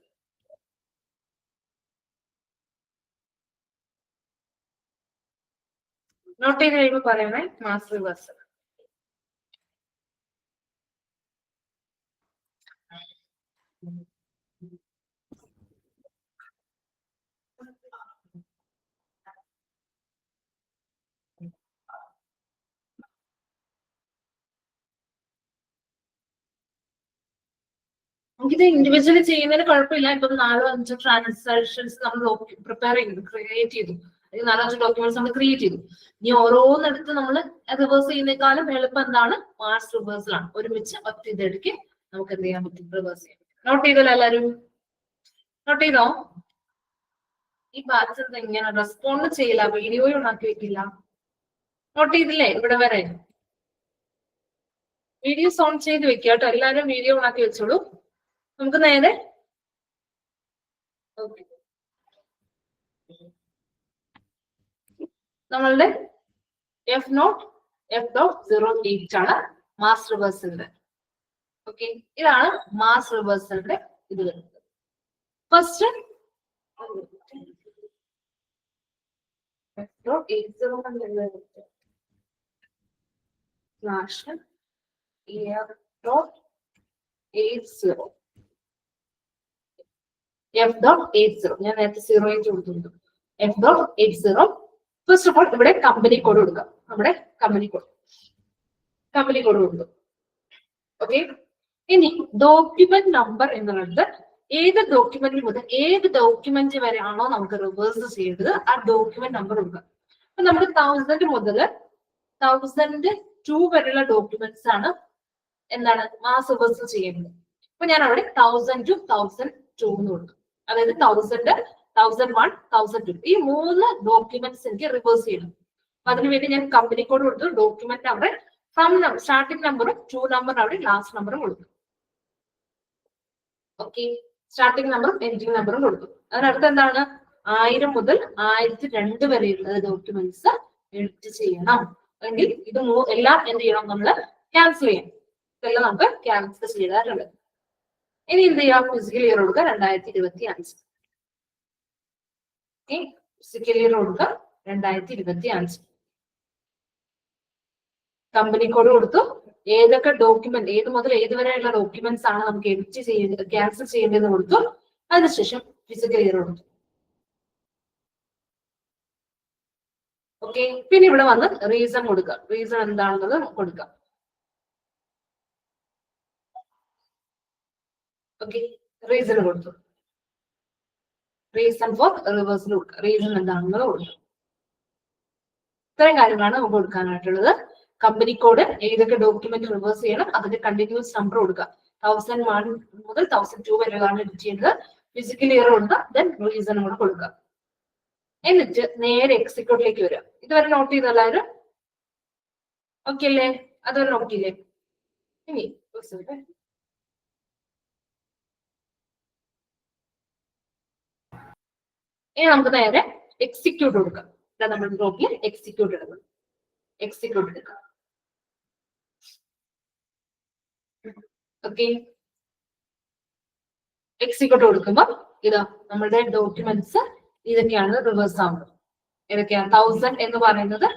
നോട്ട് ചെയ്ത് കഴിയുമ്പോൾ പറയണേ, മാസ് റിവേഴ്സ്. നമുക്കിത് ഇൻഡിവിജ്വലി ചെയ്യുന്നതിന് കുഴപ്പമില്ല. ഇപ്പം 4-5 ട്രാൻസാക്ഷൻസ് നമ്മൾ ക്രിയേറ്റ് ചെയ്തു, 4-5 ഡോക്യുമെന്റ്സ് നമ്മൾ ക്രിയേറ്റ് ചെയ്തു. ഇനി ഓരോന്നെടുത്ത് നമ്മൾ റിവേഴ്സ് ചെയ്യുന്നേക്കാളും എളുപ്പം എന്താണ്, മാസ് റിവേഴ്സലാണ്. ഒരുമിച്ച് ഒറ്റ ഇതെടുക്ക് നമുക്ക് എന്ത് ചെയ്യാൻ പറ്റും, റിവേഴ്സ് ചെയ്യാം. നോട്ട് ചെയ്തല്ലോ എല്ലാവരും? നോട്ട് ചെയ്തോ? ഈ ബാച്ച് എന്താ ഇങ്ങനെ റെസ്പോണ്ട് ചെയ്യില്ല, വീഡിയോ ഉണ്ടാക്കി വെക്കില്ല? നോട്ട് ചെയ്തില്ലേ ഇവിടെ വരെ? വീഡിയോസ് ഓൺ ചെയ്ത് വെക്കുക കേട്ടോ. എല്ലാവരും വീഡിയോ ഉണ്ടാക്കി വെച്ചോളൂ. നമുക്ക് നേരെ നമ്മളുടെ F.08 ആണ് മാസ് റിവേഴ്സലിന്റെ. ഓക്കെ, ഇതാണ് മാസ് റിവേഴ്സലിന്റെ ഇത് വരുന്നത്. ഫസ്റ്റ് F.80 ഞാൻ നേരത്തെ 08 കൊടുത്തിട്ടുണ്ട്. F.80 ഫസ്റ്റ് ഓഫ് ഓൾ ഇവിടെ കമ്പനി കോഡ് കൊടുക്കാം. നമ്മുടെ കമ്പനി കോഡ് കൊടുത്തു. ഓക്കെ, ഇനി ഡോക്യുമെന്റ് നമ്പർ എന്നുള്ളത് ഏത് ഡോക്യുമെന്റിൽ മുതൽ ഏത് ഡോക്യുമെന്റ് വരെ ആണോ നമുക്ക് റിവേഴ്സ് ചെയ്യേണ്ടത് ആ ഡോക്യുമെന്റ് നമ്പർ കൊടുക്കുക. അപ്പൊ നമുക്ക് 1000 മുതൽ 1002 വരെയുള്ള ഡോക്യുമെന്റ്സ് ആണ് എന്താണ് മാസ് റിവേഴ്സ് ചെയ്യുന്നത്. അപ്പൊ ഞാൻ അവിടെ 1000 to 1002 എന്ന് കൊടുക്കും. അതായത് 1000, 1001, 1002 ഈ 3 ഡോക്യുമെന്റ്സ് എനിക്ക് റിവേഴ്സ് ചെയ്യണം. അപ്പൊ അതിനുവേണ്ടി ഞാൻ കമ്പനി കോഡ് കൊടുത്തു. ഡോക്യുമെന്റ് അവിടെ ഫ്രം സ്റ്റാർട്ടിംഗ് നമ്പറും 2 നമ്പറും അവിടെ ലാസ്റ്റ് നമ്പറും കൊടുക്കും. ഓക്കെ, സ്റ്റാർട്ടിംഗ് നമ്പറും എൻഡിങ് നമ്പറും കൊടുക്കും. അതിനടുത്ത് എന്താണ്, 1000 മുതൽ 1002 വരെയുള്ള ഡോക്യുമെന്റ്സ് എഡിറ്റ് ചെയ്യണം. എങ്കിൽ ഇത് എല്ലാം എന്ത് ചെയ്യണം, നമ്മൾ ക്യാൻസൽ ചെയ്യണം. ഇതെല്ലാം നമുക്ക് ക്യാൻസൽ ചെയ്താറുണ്ട്. ഇനി എന്ത് ചെയ്യാം, ഫിസിക്കൽ ഇയർ കൊടുക്കുക 2025. ഫിസിക്കൽ ഇയർ കൊടുക്കുക 2025. കമ്പനി കോഡ് കൊടുത്തു. ഏതൊക്കെ ഡോക്യുമെന്റ്, ഏത് മുതൽ ഏത് വരെയുള്ള ഡോക്യുമെന്റ്സ് ആണ് നമുക്ക് എഡിറ്റ് ചെയ്ത് ക്യാൻസൽ ചെയ്യേണ്ടതെന്ന് കൊടുത്തു. അതിനുശേഷം ഫിസിക്കൽ ഇയർ കൊടുത്തു. ഓക്കെ, പിന്നെ ഇവിടെ വന്ന് റീസൺ കൊടുക്കുക. റീസൺ എന്താണെന്നത് കൊടുക്കാം. ഓക്കെ, റീസൺ കൊടുത്തു. റീസൺ ഫോർ റിവേഴ്സൽ കൊടുക്കുക. റീസൺ എന്താണെന്നത് കൊടുത്തു. ഇത്രയും കാര്യങ്ങളാണ് നമുക്ക് കൊടുക്കാനായിട്ടുള്ളത്. കമ്പനി കോഡ്, ഏതൊക്കെ ഡോക്യുമെന്റ് റിവേഴ്സ് ചെയ്യണം, അതിന്റെ കണ്ടിന്യൂസ് നമ്പർ കൊടുക്കുക. 1001 മുതൽ 1002 വരെയാണ് എഡിറ്റ് ചെയ്യുന്നത്. ഫിസിക്കൽ ഇയർ ഉണ്ട്, ദെൻ റീസൺ കൂടെ കൊടുക്കുക. എന്നിട്ട് നേരെ എക്സിക്യൂട്ടിലേക്ക് വരിക. ഇതുവരെ നോട്ട് ചെയ്ത എല്ലാവരും ഓക്കെ അല്ലേ? അതുവരെ നോട്ട് ചെയ്തേ. ഇനി നമുക്ക് നേരെ എക്സിക്യൂട്ട് കൊടുക്കാം. നമ്മൾ ബ്ലോക്കിൽ എക്സിക്യൂട്ട് എടുക്കണം. എക്സിക്യൂട്ട് എടുക്കാം. ഓക്കെ, എക്സിക്യൂട്ട് കൊടുക്കുമ്പോൾ ഇതാ നമ്മുടെ ഡോക്യുമെന്റ്സ് ഇതൊക്കെയാണ് റിവേഴ്സ് ആവുന്നത്. ഏതൊക്കെയാണ്? 1000 എന്ന് പറയുന്നത്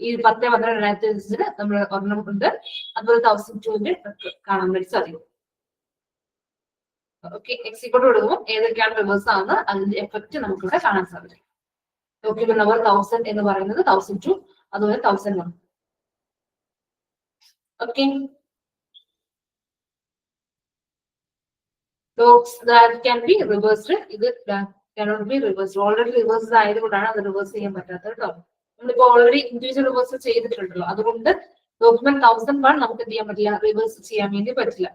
ഈ 10/12/2025 നമ്മൾ ഒരെണ്ണം ഉണ്ട്. അതുപോലെ 1002 കാണാൻ വേണ്ടി സാധിക്കും. ഓക്കെ, എക്സിക്യൂട്ട് കൊടുക്കുമ്പോൾ ഏതൊക്കെയാണ് റിവേഴ്സ് ആവുന്നത് അതിന്റെ എഫക്ട് നമുക്ക് ഇവിടെ കാണാൻ സാധിക്കും. ഡോക്യുമെന്റ് നമ്പർ 1000 എന്ന് പറയുന്നത് 1002, അതുപോലെ 1001. Okay, that can be reversed. ഇത് cannot be reversed. Already reverse ആയതുകൊണ്ടാണ് അത് റിവേഴ്സ് ചെയ്യാൻ പറ്റാത്തത് കേട്ടോ. നമ്മളിപ്പോ ഓൾറെഡി ഇൻഡിവിജ്വൽ റിവേഴ്സ് ചെയ്തിട്ടുണ്ടല്ലോ, അതുകൊണ്ട് ഡോക്യുമെന്റ് 1001 നമുക്ക് എന്ത് ചെയ്യാൻ പറ്റില്ല? റിവേഴ്സ് ചെയ്യാൻ വേണ്ടി പറ്റില്ല.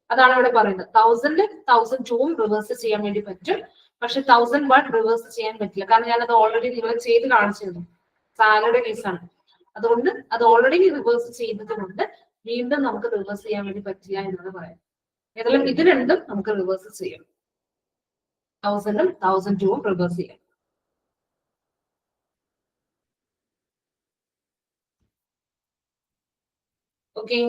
അതാണ് ഇവിടെ പറയുന്നത്. 1000 1002 റിവേഴ്സ് ചെയ്യാൻ വേണ്ടി പറ്റും, പക്ഷെ 1001 റിവേഴ്സ് ചെയ്യാൻ പറ്റില്ല. കാരണം ഞാനത് ഓൾറെഡി റിവേഴ്സ് ചെയ്ത് കാണിച്ചിരുന്നു. സാലറിയുടെ കേസാണ്, അതുകൊണ്ട് അത് ഓൾറെഡി റിവേഴ്സ് ചെയ്തത് കൊണ്ട് വീണ്ടും നമുക്ക് റിവേഴ്സ് ചെയ്യാൻ വേണ്ടി പറ്റില്ല എന്നാണ് പറയുന്നത്. ഏതായാലും ഇത് രണ്ടും നമുക്ക് റിവേഴ്സ് ചെയ്യാം. 1000 1002 റിവേഴ്സ് ചെയ്യാം. ഓക്കെ,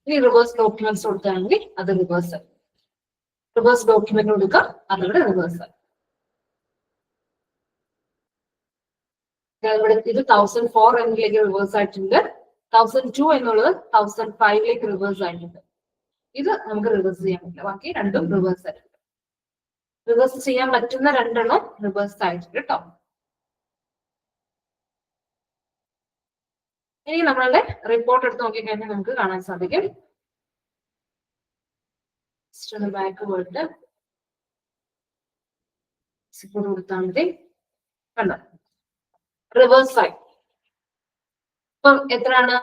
ഇനി റിവേഴ്സ് ഡോക്യുമെന്റ്സ് കൊടുക്കുകയാണെങ്കിൽ അത് റിവേഴ്സ്. റിവേഴ്സ് ഡോക്യുമെന്റ് കൊടുക്കുക, അതിവിടെ റിവേഴ്സ്. ഇവിടെ ഇത് 1004 എന്നിലേക്ക് റിവേഴ്സ് ആയിട്ടുണ്ട്. 1002 എന്നുള്ളത് 1005ലേക്ക് റിവേഴ്സ് ആയിട്ടുണ്ട്. ഇത് നമുക്ക് റിവേഴ്സ് ചെയ്യാൻ പറ്റില്ല. ബാക്കി രണ്ടും റിവേഴ്സ് ആയിട്ടുണ്ട്. റിവേഴ്സ് ചെയ്യാൻ പറ്റുന്ന രണ്ടെണ്ണം റിവേഴ്സ് ആയിട്ടുണ്ട് കേട്ടോ. ഇനി നമ്മളുടെ റിപ്പോർട്ട് എടുത്ത് നോക്കിക്കഴിഞ്ഞാൽ നമുക്ക് കാണാൻ സാധിക്കും. ബാക്ക് പോയിട്ട് കൊടുത്താൽ മതി. കണ്ടോ, റിവേഴ്സ് ആയി. ഇപ്പം എത്രയാണ്?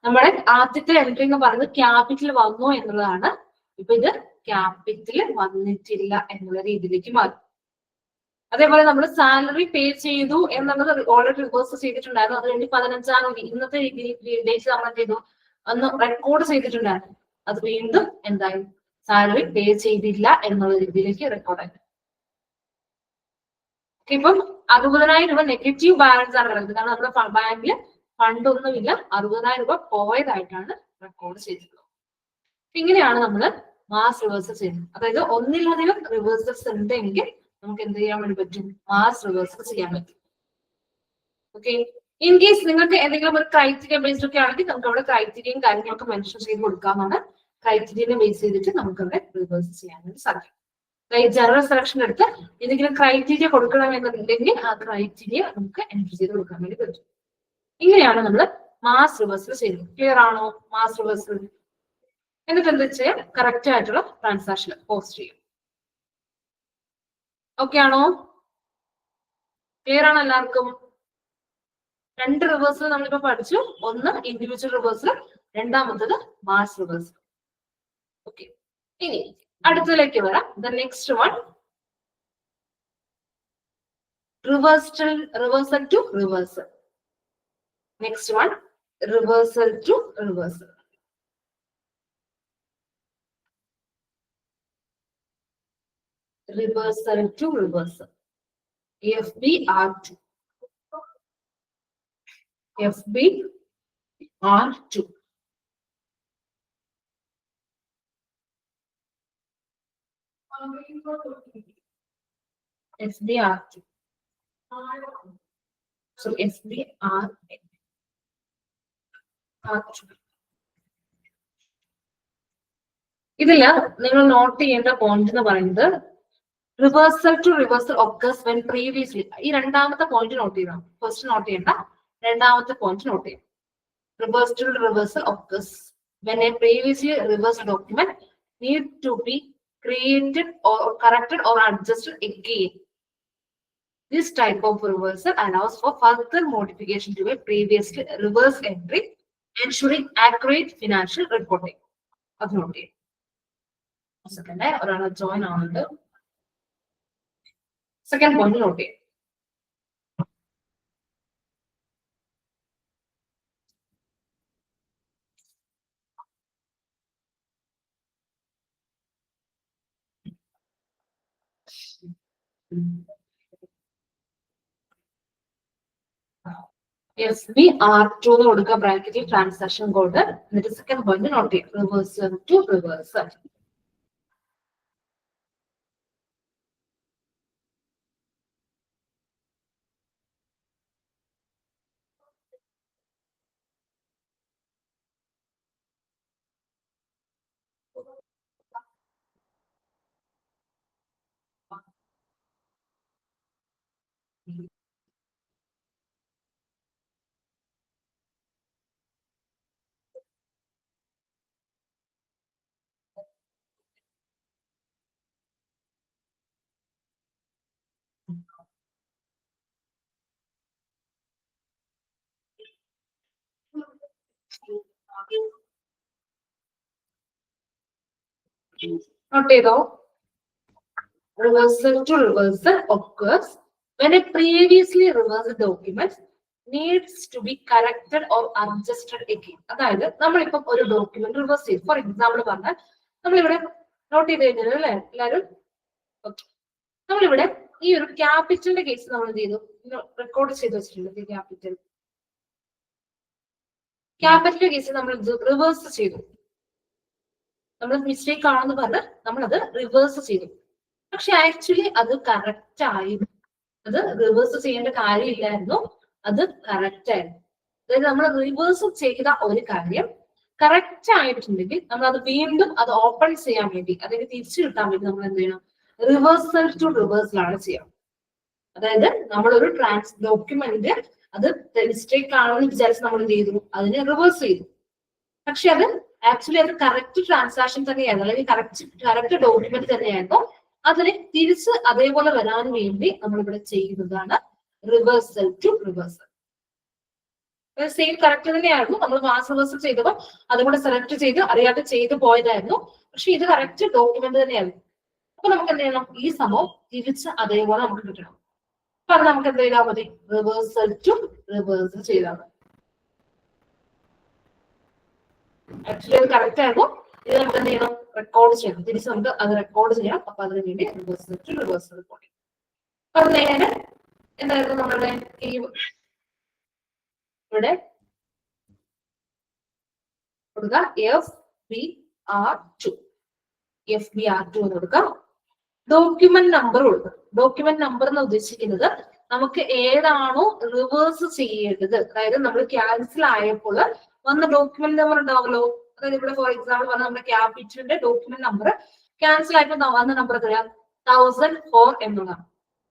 നമ്മുടെ ആദ്യത്തെ എൻട്രി എന്ന് പറയുന്നത് ക്യാപിറ്റൽ വന്നു എന്നുള്ളതാണ്. ഇപ്പൊ ഇത് ക്യാപിറ്റൽ വന്നിട്ടില്ല എന്നുള്ള രീതിയിലേക്ക് മാറി. അതേപോലെ നമ്മൾ സാലറി പേ ചെയ്തു എന്നുള്ളത് ഓൾറെഡി റിവേഴ്സ് ചെയ്തിട്ടുണ്ടായിരുന്നു. അത് കഴിഞ്ഞ് 15-ാം തീയതി ഇന്നത്തെ ഡേറ്റ് നമ്മൾ എന്ത് ചെയ്തു? അന്ന് റെക്കോർഡ് ചെയ്തിട്ടുണ്ടായിരുന്നു. അത് വീണ്ടും എന്തായി? സാലറി പേ ചെയ്തില്ല എന്നുള്ള രീതിയിലേക്ക് റെക്കോർഡായി. ഇപ്പം 60,000 രൂപ നെഗറ്റീവ് ബാലൻസ് ആണ് കിടക്കുന്നത്. കാരണം നമ്മുടെ ബാങ്കിൽ ഫണ്ട് ഒന്നുമില്ല, 60,000 രൂപ പോയതായിട്ടാണ് റെക്കോർഡ് ചെയ്തിട്ടുള്ളത്. ഇങ്ങനെയാണ് നമ്മൾ മാസ് റിവേഴ്സൽ ചെയ്യുന്നത്. അതായത് ഒന്നിലധികം റിവേഴ്സൽസ് ഉണ്ടെങ്കിൽ നമുക്ക് എന്ത് ചെയ്യാൻ വേണ്ടി പറ്റും? മാസ് റിവേഴ്സൽ ചെയ്യാൻ പറ്റും. ഓക്കെ, ഇൻ കേസ് നിങ്ങൾക്ക് എന്തെങ്കിലും ഒരു ക്രൈറ്റീരിയ ബേസ്ഡ് ഒക്കെ ആണെങ്കിൽ നമുക്ക് അവിടെ ക്രൈറ്റീരിയയും കാര്യങ്ങളൊക്കെ മെൻഷൻ ചെയ്ത് കൊടുക്കാമെന്നാണ്. ക്രൈറ്റീരിയനെ ബേസ് ചെയ്തിട്ട് നമുക്ക് അവിടെ റിവേഴ്സ് ചെയ്യാൻ വേണ്ടി സാധിക്കും. ജനറൽ സെലക്ഷൻ എടുത്ത് എന്തെങ്കിലും ക്രൈറ്റീരിയ കൊടുക്കണമെന്നുണ്ടെങ്കിൽ ആ ക്രൈറ്റീരിയ നമുക്ക് എൻട്രി ചെയ്ത് കൊടുക്കാൻ വേണ്ടി പറ്റും. ഇങ്ങനെയാണ് നമ്മൾ മാസ് റിവേഴ്സൽ ചെയ്യുന്നത്. ക്ലിയർ ആണോ? മാസ് റിവേഴ്സൽ എന്നിട്ട് എന്താ ചെയ്യാം? കറക്റ്റ് ആയിട്ടുള്ള ട്രാൻസാക്ഷൻ പോസ്റ്റ് ചെയ്യും. ഓക്കെ ആണോ? ക്ലിയർ ആണോ എല്ലാവർക്കും? രണ്ട് റിവേഴ്സൽ നമ്മളിപ്പോ പഠിച്ചു. ഒന്ന് ഇൻഡിവിജ്വൽ റിവേഴ്സൽ, രണ്ടാമത്തത് മാസ് റിവേഴ്സൽ. ഓക്കെ, ഇനി അടുത്തതിലേക്ക് വരാം. The next one, reversal to reversal. Next one, reversal to reversal. Reversal to reversal. FBR2. FBR2. SBR2. So SBR2. ഇതില്ല നിങ്ങൾ നോട്ട് ചെയ്യേണ്ട പോയിന്റ് എന്ന് പറയുന്നത് reversal to reversal occurs when previously. ഈ രണ്ടാമത്തെ പോയിന്റ് നോട്ട് ചെയ്യണം. ഫസ്റ്റ് നോട്ട് ചെയ്യണ്ട, രണ്ടാമത്തെ പോയിന്റ് നോട്ട് ചെയ്യണം. Reversal to reversal occurs when a previously reversed document need to be created or corrected or adjusted again. This type of reversal allows for further modification to a previously reversed entry ensuring accurate financial reporting. അത് നോട്ട് ചെയ്യും. സെക്കൻഡ് ഒരാളെ ജോയിൻ ആവുന്നുണ്ട്. സെക്കൻഡ് പോയിന്റ് നോട്ട് ചെയ്യും. Yes, we are to the bracket transaction code. And the second point not reversal to reversal. Not reversal to reversal occurs when a previously reversed document needs to be corrected or adjusted again. അതായത് നമ്മളിപ്പം ഒരു ഡോക്യുമെന്റ് റിവേഴ്സ് ചെയ്തു. ഫോർ എക്സാമ്പിൾ പറഞ്ഞാൽ നമ്മളിവിടെ നോട്ട് ചെയ്ത് കഴിഞ്ഞാൽ അല്ലേ എല്ലാവരും? ഓക്കെ, നമ്മളിവിടെ ഈ ഒരു ക്യാപിറ്റലിന്റെ കേസ് നമ്മൾ എന്ത് ചെയ്തു? റെക്കോർഡ് ചെയ്ത് വെച്ചിട്ടുണ്ട്. ക്യാപിറ്റൽ കേസ് നമ്മൾ റിവേഴ്സ് ചെയ്തു. നമ്മൾ മിസ്റ്റേക്ക് ആണെന്ന് പറഞ്ഞ് നമ്മളത് റിവേഴ്സ് ചെയ്തു. പക്ഷെ ആക്ച്വലി അത് കറക്റ്റ് ആയിരുന്നു. അത് റിവേഴ്സ് ചെയ്യേണ്ട കാര്യമില്ലായിരുന്നു, അത് കറക്റ്റ് ആയിരുന്നു. അതായത് നമ്മൾ റിവേഴ്സ് ചെയ്ത ഒരു കാര്യം കറക്റ്റ് ആയിട്ടുണ്ടെങ്കിൽ നമ്മൾ അത് വീണ്ടും അത് ഓപ്പൺ ചെയ്യാൻ വേണ്ടി, അതിന് തിരിച്ചു കിട്ടാൻ വേണ്ടി നമ്മൾ എന്ത് ചെയ്യണം? റിവേഴ്സൽ ടു റിവേഴ്സലാണ് ചെയ്യാം. അതായത് നമ്മളൊരു ഡോക്യുമെന്റ് അത് മിസ്റ്റേക്ക് ആണെന്ന് വിചാരിച്ച് നമ്മൾ എന്ത് ചെയ്തു? അതിനെ റിവേഴ്സ് ചെയ്തു. പക്ഷെ അത് ആക്ച്വലി അത് കറക്റ്റ് ട്രാൻസാക്ഷൻ തന്നെയായിരുന്നു, അല്ലെങ്കിൽ കറക്റ്റ് ഡോക്യുമെന്റ് തന്നെയായിരുന്നു. അതിനെ തിരിച്ച് അതേപോലെ വരാൻ വേണ്ടി നമ്മൾ ഇവിടെ ചെയ്യുന്നതാണ് reversal to reversal. Same correct തന്നെയായിരുന്നു, നമ്മൾ മാസ് റിവേഴ്സൽ ചെയ്തപ്പോൾ അതും കൂടെ സെലക്ട് ചെയ്ത് അറിയാതെ ചെയ്തു പോയതായിരുന്നു. പക്ഷെ ഇത് കറക്റ്റ് ഡോക്യുമെന്റ് തന്നെയായിരുന്നു. അപ്പൊ നമുക്ക് എന്ത് ചെയ്യണം? ഈ സംഭവം തിരിച്ച് അതേപോലെ നമുക്ക് കിട്ടണം. അപ്പൊ അത് നമുക്ക് എന്ത് ചെയ്താൽ മതി? റിവേഴ്സൽ ടു റിവേഴ്സൽ ചെയ്താൽ മതി. ആക്ച്വലി അത് കറക്റ്റ് ആയിരുന്നു. ഇത് നമുക്ക് എന്ത് ചെയ്യണം? റെക്കോർഡ് ചെയ്യണം. തിരിച്ച് നമുക്ക് അത് റെക്കോർഡ് ചെയ്യാം. അപ്പൊ അതിന് വേണ്ടി റിവേഴ്സൽ ടു റിവേഴ്സൽ റിപ്പോർട്ട് ചെയ്യും. അപ്പൊ നേരെ എന്തായിരുന്നു നമ്മളുടെ ഈ ഇവിടെ കൊടുക്കുക FBR2 എന്ന് കൊടുക്കാം. ഡോക്യുമെന്റ് നമ്പർ കൊടുക്കുക. ഡോക്യുമെന്റ് നമ്പർ എന്ന് ഉദ്ദേശിക്കുന്നത് നമുക്ക് ഏതാണോ റിവേഴ്സ് ചെയ്യേണ്ടത്, അതായത് നമ്മൾ ക്യാൻസൽ ആയപ്പോൾ വന്ന ഡോക്യുമെന്റ് നമ്പർ ഉണ്ടാവുമല്ലോ. അതായത് ഇവിടെ ഫോർ എക്സാമ്പിൾ പറഞ്ഞാൽ നമ്മുടെ ക്യാപിറ്റലിന്റെ ഡോക്യുമെന്റ് നമ്പർ ക്യാൻസൽ ആയപ്പോൾ വന്ന നമ്പർ എത്രയാ? 1004 എന്നുള്ളതാണ്.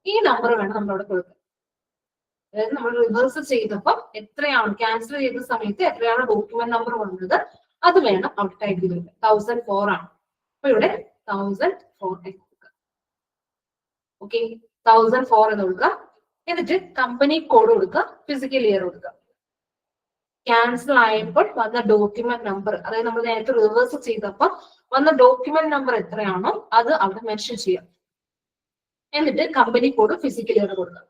ഈ നമ്പർ വേണം നമ്മളവിടെ കൊടുക്കുക. അതായത് നമ്മൾ റിവേഴ്സ് ചെയ്തപ്പോൾ എത്രയാണ് ക്യാൻസൽ ചെയ്ത സമയത്ത് എത്രയാണ് ഡോക്യുമെന്റ് നമ്പർ വന്നത് അത് വേണം അവിടെ ടൈപ്പ് ചെയ്ത് കൊടുക്കുക. 1004 ആണ്. അപ്പൊ ഇവിടെ 1004 കൊടുക്കുക. ഓക്കെ, 1004 എന്ന് കൊടുക്കുക. എന്നിട്ട് കമ്പനി കോഡ് കൊടുക്കുക, ഫിസിക്കൽ ഇയർ കൊടുക്കുക. ക്യാൻസൽ ആയപ്പോൾ വന്ന ഡോക്യുമെന്റ് നമ്പർ, അതായത് നമ്മൾ നേരത്തെ റിവേഴ്സ് ചെയ്തപ്പോൾ വന്ന ഡോക്യുമെന്റ് നമ്പർ എത്രയാണോ അത് അവിടെ മെൻഷൻ ചെയ്യാം. എന്നിട്ട് കമ്പനി കോഡ് ഫിസിക്കൽ ഇയർ കൊടുക്കുക.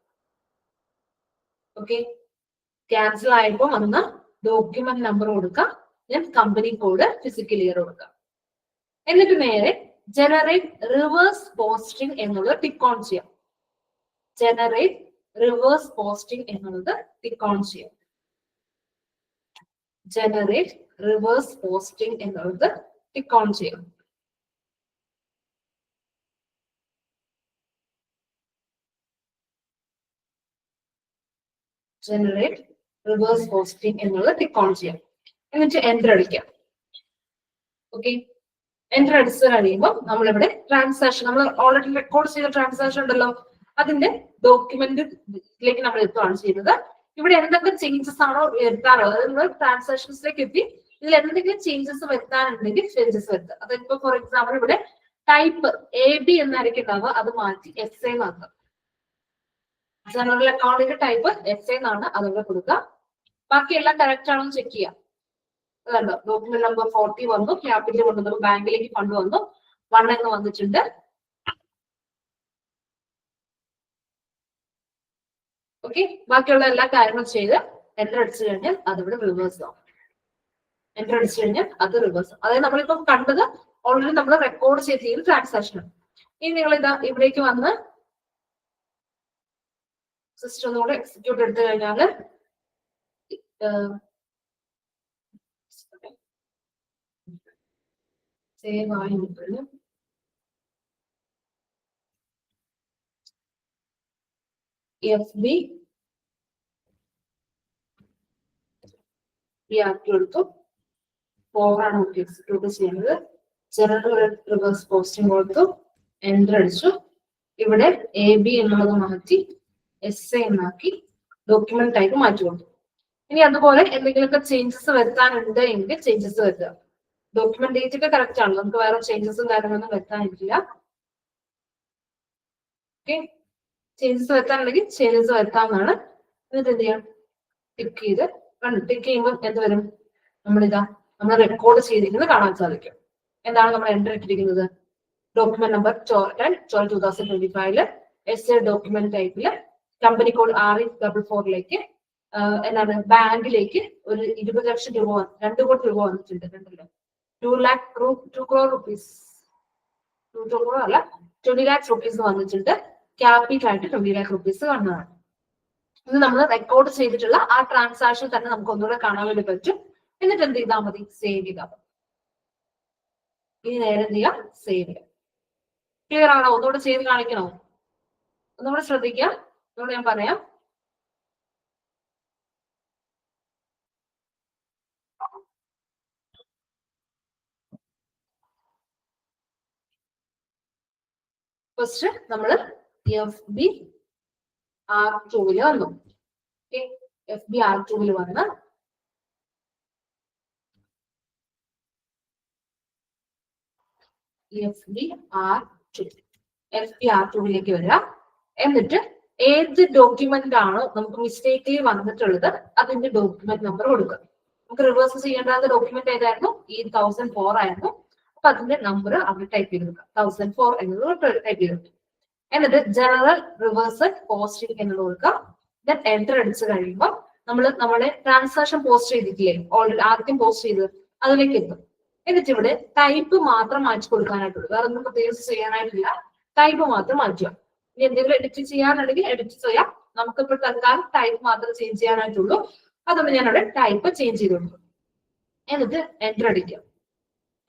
ഓക്കെ, ക്യാൻസൽ ആയപ്പോൾ വന്ന ഡോക്യുമെന്റ് നമ്പർ കൊടുക്കുക, then company code physical year കൊടുക്കുക. എന്നിട്ട് നേരെ ജനറേറ്റ് റിവേഴ്സ് പോസ്റ്റിംഗ് എന്നുള്ളത് ടിക്ക് ഓൺ ചെയ്യാം. ജനറേറ്റ് റിവേഴ്സ് പോസ്റ്റിംഗ് എന്നുള്ളത് ടിക്ക് ഓൺ ചെയ്യാം. ജനറേറ്റ് റിവേഴ്സ് പോസ്റ്റിംഗ് എന്നുള്ളത് ടിക്ക് ഓൺ ചെയ്യാം. ജനറേറ്റ് റിവേഴ്സ് പോസ്റ്റിംഗ് എന്നുള്ളത് ടിക്ക് ഓൺ ചെയ്യാം. എന്നിട്ട് എൻ്റർ അടിക്കാം. ഓക്കെ, എൻ്റർ അടിച്ച് കഴിയുമ്പോൾ നമ്മളിവിടെ ട്രാൻസാക്ഷൻ, നമ്മൾ ഓൾറെഡി റെക്കോർഡ് ചെയ്ത ട്രാൻസാക്ഷൻ ഉണ്ടല്ലോ, അതിന്റെ ഡോക്യുമെന്റിലേക്ക് നമ്മൾ എത്തുകയാണ് ചെയ്യുന്നത്. ഇവിടെ എന്തൊക്കെ ചേഞ്ചസ് ആണോ വരുത്താനുള്ളത്, അതായത് ട്രാൻസാക്ഷൻസിലേക്ക് എത്തി ഇതിൽ എന്തെങ്കിലും ചേഞ്ചസ് വരുത്താനുണ്ടെങ്കിൽ ചേഞ്ചസ് വരുത്തുക. അതായത് ഫോർ എക്സാമ്പിൾ ഇവിടെ ടൈപ്പ് AB എന്നായിരിക്കും ഉണ്ടാവുക, അത് മാറ്റി SA എന്നാക്കുക. ജനറൽ അക്കൗണ്ടിന്റെ ടൈപ്പ് SA എന്നാണ്, അതിവിടെ കൊടുക്കുക. ബാക്കി എല്ലാം കറക്റ്റ് ആണോ ചെക്ക് ചെയ്യാം. അതുണ്ടോ, ഡോക്യുമെന്റ് നമ്പർ 40 വന്നു, ക്യാപിറ്റൽ കൊണ്ടുവന്നു, ബാങ്കിലേക്ക് ഫണ്ട് വന്നു, 1 എന്ന് വന്നിട്ടുണ്ട്. ഓക്കെ, ബാക്കിയുള്ള എല്ലാ കാര്യങ്ങളും ചെയ്ത് എൻ്റർ അടിച്ചു കഴിഞ്ഞാൽ അതിവിടെ റിവേഴ്സ് ആവും. എൻ്റർ അടിച്ചു കഴിഞ്ഞാൽ അത് റിവേഴ്സ്. അതായത് നമ്മളിപ്പം കണ്ടത് ഓൾറെഡി നമ്മൾ റെക്കോർഡ് ചെയ്ത ട്രാൻസാക്ഷൻ. ഇനി നിങ്ങൾ ഇതാ ഇവിടേക്ക് വന്ന് സിസ്റ്റം ഒന്നുകൂടെ എക്സിക്യൂട്ട് എടുത്തു കഴിഞ്ഞാൽ സേവ് ആയി നിൽക്കുന്നു. FB എടുത്തു, 4 ആണ് നമുക്ക് എക്സിക്യൂട്ട് ചെയ്യുന്നത്. ജനറൽ റിവേഴ്സ് പോസ്റ്റിംഗ് കൊടുത്തു, എൻ്റർ അടിച്ചു. ഇവിടെ AB എന്നുള്ളത് മാറ്റി SA എന്നാക്കി, ഡോക്യുമെന്റ് ടൈപ്പ് മാറ്റി കൊടുത്തു. ഇനി അതുപോലെ എന്തെങ്കിലുമൊക്കെ ചേഞ്ചസ് വരുത്താനുണ്ട് എങ്കിൽ ചേഞ്ചസ് വരുത്തുക. ഡോക്യുമെന്റ് ഡേറ്റ് ഒക്കെ കറക്റ്റ് ആണ്, നമുക്ക് വേറെ ചേഞ്ചസും കാര്യങ്ങളൊന്നും വരുത്താനില്ല. ഓക്കെ, ചേഞ്ചസ് വരുത്താനുണ്ടെങ്കിൽ ചേഞ്ചസ് വരുത്താവുന്നതാണ്. എന്നിട്ട് എന്ത് ചെയ്യാം, ടിക്ക് ചെയ്ത് ടിക്ക് ചെയ്യുമ്പോൾ എന്ത് വരും, നമ്മളിതാ നമ്മൾ റെക്കോർഡ് ചെയ്തിരിക്കുന്നത് കാണാൻ സാധിക്കും. എന്താണ് നമ്മൾ എൻ്റർ ഇട്ടിരിക്കുന്നത്, ഡോക്യുമെന്റ് നമ്പർ 12/2025 SA ഡോക്യുമെന്റ് ടൈപ്പില് കമ്പനി കോഡ് RE44 എന്താണ് ബാങ്കിലേക്ക് ഒരു 20 ലക്ഷം രൂപ 2 കോടി രൂപ വന്നിട്ടുണ്ട്. കണ്ടല്ലോ, 2 crore rupees, 2 crore അല്ല 20 lakhs rupees വന്നിട്ടുണ്ട്. ക്യാപിറ്റൽ ആയിട്ട് 20 lakh rupees കാണുന്നതാണ്. ഇത് നമ്മൾ റെക്കോർഡ് ചെയ്തിട്ടുള്ള ആ ട്രാൻസാക്ഷൻ തന്നെ നമുക്ക് ഒന്നുകൂടെ കാണാൻ വേണ്ടി പറ്റും. എന്നിട്ട് എന്ത് ചെയ്താൽ മതി, സേവ് ചെയ്താൽ മതി. ഇനി നേരെ എന്ത് ചെയ്യാം, സേവ് ചെയ്യാം. ക്ലിയർ ആണോ? ഒന്നുകൂടെ ചെയ്ത് കാണിക്കണോ? ഒന്നുകൂടെ ശ്രദ്ധിക്കുക, ഒന്നുകൂടെ ഞാൻ പറയാം. ഫസ്റ്റ് നമ്മള് FB R2 വന്നു. FB R2 വന്ന് FB R2 വരിക. എന്നിട്ട് ഏത് ഡോക്യുമെന്റ് ആണോ നമുക്ക് മിസ്റ്റേക്കിൽ വന്നിട്ടുള്ളത് അതിന്റെ ഡോക്യുമെന്റ് നമ്പർ കൊടുക്കുക. നമുക്ക് റിവേഴ്സ് ചെയ്യേണ്ട ഡോക്യുമെന്റ് ഏതായിരുന്നു, ഈ 1004 ആയിരുന്നു. അപ്പൊ അതിന്റെ നമ്പർ അവിടെ ടൈപ്പ് ചെയ്ത് കൊടുക്കുക, 1004 എന്നത് ടൈപ്പ് ചെയ്ത് കൊടുക്കുക. എന്നിട്ട് ജനറൽ റിവേഴ്സൽ പോസ്റ്റിംഗ് എന്നത് കൊടുക്കുക. ദെൻ എൻ്റർ അടിച്ചു കഴിയുമ്പോൾ നമ്മുടെ ട്രാൻസാക്ഷൻ പോസ്റ്റ് ചെയ്തിട്ടില്ലേ, ഓൾറെഡി ആദ്യം പോസ്റ്റ് ചെയ്ത് അതിലേക്ക് എത്തും. എന്നിട്ട് ഇവിടെ ടൈപ്പ് മാത്രം മാറ്റി കൊടുക്കാനായിട്ടുള്ളൂ, വേറെ ഒന്നും പ്രത്യേകിച്ച് ചെയ്യാനായിട്ടില്ല. ടൈപ്പ് മാത്രം മാറ്റുക. ഇനി എന്തെങ്കിലും എഡിറ്റ് ചെയ്യാനുണ്ടെങ്കിൽ എഡിറ്റ് ചെയ്യാം. നമുക്കിപ്പോൾ തൽക്കാലം ടൈപ്പ് മാത്രം ചേഞ്ച് ചെയ്യാനായിട്ടുള്ളൂ. അതുകൊണ്ട് ഞാനവിടെ ടൈപ്പ് ചേഞ്ച് ചെയ്ത് കൊടുക്കും. എന്നിട്ട് എൻ്റർ അടിക്കുക.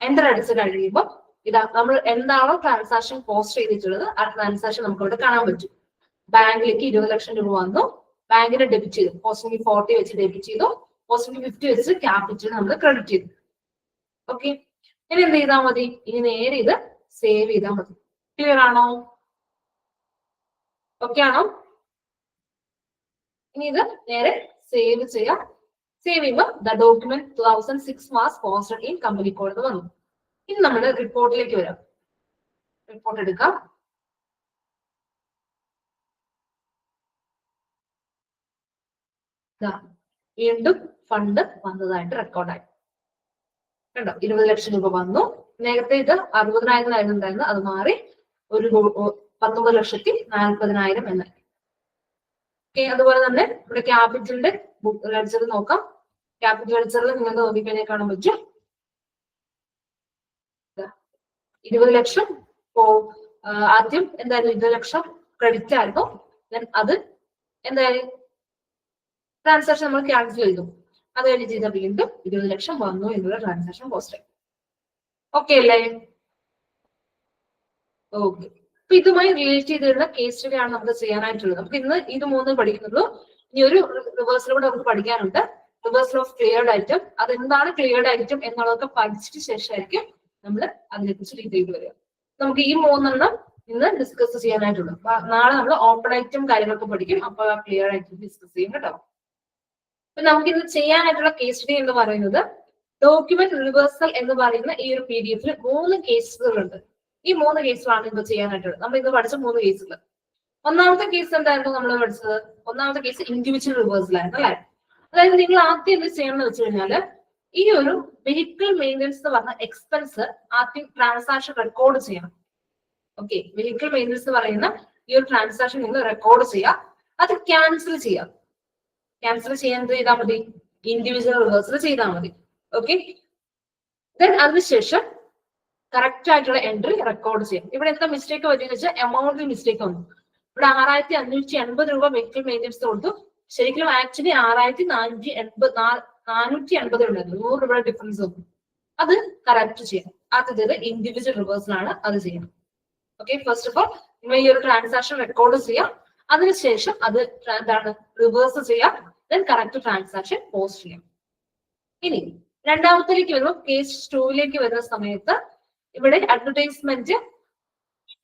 എൻ്റർ അടിച്ച് കഴിയുമ്പോൾ ഇതാ നമ്മൾ എന്താണോ ട്രാൻസാക്ഷൻ പോസ്റ്റ് ചെയ്തിട്ടുള്ളത് ആ ട്രാൻസാക്ഷൻ നമുക്ക് ഇവിടെ കാണാൻ പറ്റും. ബാങ്കിലേക്ക് 20 ലക്ഷം രൂപ വന്നു, ബാങ്കിനെ ഡെബിറ്റ് ചെയ്തു, പോസ്റ്റിംഗ് 40 വെച്ച് ഡെബിറ്റ് ചെയ്തു, പോസ്റ്റിംഗ് 50 വെച്ച് ക്യാപിറ്റൽ നമ്മൾ ക്രെഡിറ്റ് ചെയ്തു. ഓക്കെ, ഇനി എന്ത് ചെയ്താൽ മതി, ഇനി നേരെ ഇത് സേവ് ചെയ്താൽ മതി. ക്ലിയർ ആണോ? ഓക്കെ ആണോ? ഇനി ഇത് നേരെ സേവ് ചെയ്യാം. സേവ് ചെയ്യുമ്പോൾ the document 2006 was posted in company code വന്നു. ഇനി നമ്മൾ റിപ്പോർട്ടിലേക്ക് വരാം. റിപ്പോർട്ട് എടുക്കാം. വീണ്ടും ഫണ്ട് വന്നതായിട്ട് റെക്കോർഡായി. കണ്ടോ, 20 ലക്ഷം രൂപ വന്നു. നേരത്തെ ഇത് 60,000 ഉണ്ടായിരുന്നു, അത് മാറി 19,40,000 എന്നായി. ഓക്കെ, അതുപോലെ തന്നെ ഇവിടെ ക്യാപിറ്റലിന്റെ ലെഡ്ജർ നോക്കാം. ക്യാപിറ്റൽ ലെഡ്ജറിൽ നിങ്ങൾക്ക് നോക്കിക്കഴിഞ്ഞാൽ കാണാൻ പറ്റും 20 ലക്ഷം ആദ്യം എന്തായാലും 20 ലക്ഷം ക്രെഡിറ്റ് ആയിരുന്നു. ദെൻ അത് എന്തായാലും ട്രാൻസാക്ഷൻ നമ്മൾ ക്യാൻസൽ ചെയ്തു. അത് കഴിഞ്ഞ് ചെയ്ത വീണ്ടും 20 ലക്ഷം വന്നു എന്നുള്ള ട്രാൻസാക്ഷൻ പോസ്റ്റ് ആയി. ഓക്കെ അല്ലേ? ഓക്കെ, അപ്പൊ ഇതുമായി റിലേറ്റ് ചെയ്തിരുന്ന കേസ് സ്റ്റഡി ആണ് നമുക്ക് ചെയ്യാനായിട്ടുള്ളത്. നമുക്ക് ഇന്ന് ഇത് 3 പഠിക്കുന്നുള്ളൂ. ഇനി ഒരു റിവേഴ്സൽ നമുക്ക് പഠിക്കാനുണ്ട്, റിവേഴ്സൽ ഓഫ് ക്ലിയർഡ് ഐറ്റം. അതെന്താണ് ക്ലിയർഡ് ഐറ്റം എന്നുള്ളതൊക്കെ പഠിച്ചിട്ട് ശേഷമായിരിക്കും നമ്മൾ അതിനെക്കുറിച്ച് ഡീറ്റെയിൽ വരിക. നമുക്ക് ഈ 3 ഇന്ന് ഡിസ്കസ് ചെയ്യാനായിട്ടുള്ളൂ. നാളെ നമ്മൾ ഓപ്പൺ ഐറ്റം കാര്യങ്ങളൊക്കെ പഠിക്കും. അപ്പോൾ ആ ക്ലിയർ ഐറ്റം ഡിസ്കസ് ചെയ്യും കേട്ടോ. അപ്പൊ നമുക്ക് ഇന്ന് ചെയ്യാനായിട്ടുള്ള കേസ് സ്റ്റഡി എന്ന് പറയുന്നത് ഡോക്യുമെന്റ് റിവേഴ്സൽ എന്ന് പറയുന്ന ഈ ഒരു PDF 3 കേസുകളുണ്ട്. ഈ 3 കേസുകളാണ് ഇന്ന് ചെയ്യാനായിട്ടുള്ളത്. നമ്മൾ ഇന്ന് പഠിച്ച 3 കേസുകൾ. ഒന്നാമത്തെ കേസ് എന്തായിരുന്നു നമ്മൾ പഠിച്ചത്? ഒന്നാമത്തെ കേസ് ഇൻഡിവിജ്വൽ റിവേഴ്സൽ ആയിരുന്നു അല്ലെ? അതായത് നിങ്ങൾ ആദ്യം എന്ത് ചെയ്യണമെന്ന് വെച്ച് കഴിഞ്ഞാല് ഈ ഒരു വെഹിക്കിൾ മെയിൻ്റെനൻസ് എന്ന് പറഞ്ഞ എക്സ്പെൻസ് ആദ്യം ട്രാൻസാക്ഷൻ റെക്കോർഡ് ചെയ്യണം. ഓക്കെ, വെഹിക്കിൾ മെയിൻ്റെനൻസ് എന്ന് പറയുന്ന ഈ ഒരു ട്രാൻസാക്ഷൻ നിങ്ങൾ റെക്കോർഡ് ചെയ്യുക, അത് ക്യാൻസൽ ചെയ്യാം. ക്യാൻസൽ ചെയ്യാൻ എന്ത് ചെയ്താൽ മതി? ഇൻഡിവിജ്വൽ റിവേഴ്സൽ ചെയ്താൽ മതി. ഓക്കെ, ദെൻ അതിനുശേഷം കറക്റ്റ് ആയിട്ടുള്ള എൻട്രി റെക്കോർഡ് ചെയ്യാം. ഇവിടെ എന്താ മിസ്റ്റേക്ക് പറ്റിയെന്ന് വെച്ചാൽ എമൗണ്ടിൽ മിസ്റ്റേക്ക് വന്നു. ഇവിടെ 6580 രൂപ വെഹിക്കിൾ മെയിൻ്റെനൻസ് കൊടുത്തു. ശരിക്കും ആക്ച്വലി 6480 ഉണ്ടായിരുന്നു. 100 രൂപയുടെ ഡിഫറൻസ് വന്നു. അത് കറക്റ്റ് ചെയ്യാം. ആദ്യത്തേത് ഇൻഡിവിജ്വൽ റിവേഴ്സൽ ആണ്, അത് ചെയ്യണം. ഓക്കെ, ഫസ്റ്റ് ഓഫ് ഓൾ നിങ്ങൾ ഈ ഒരു ട്രാൻസാക്ഷൻ റെക്കോർഡ് ചെയ്യാം, അതിനുശേഷം അത് എന്താണ് റിവേഴ്സ് ചെയ്യാം, ദെൻ കറക്റ്റ് ട്രാൻസാക്ഷൻ പോസ്റ്റ് ചെയ്യാം. ഇനി രണ്ടാമത്തേക്ക് വരുമ്പോൾ കേസ് 2ലേക്ക് വരുന്ന സമയത്ത് ഇവിടെ അഡ്വർടൈസ്മെന്റ്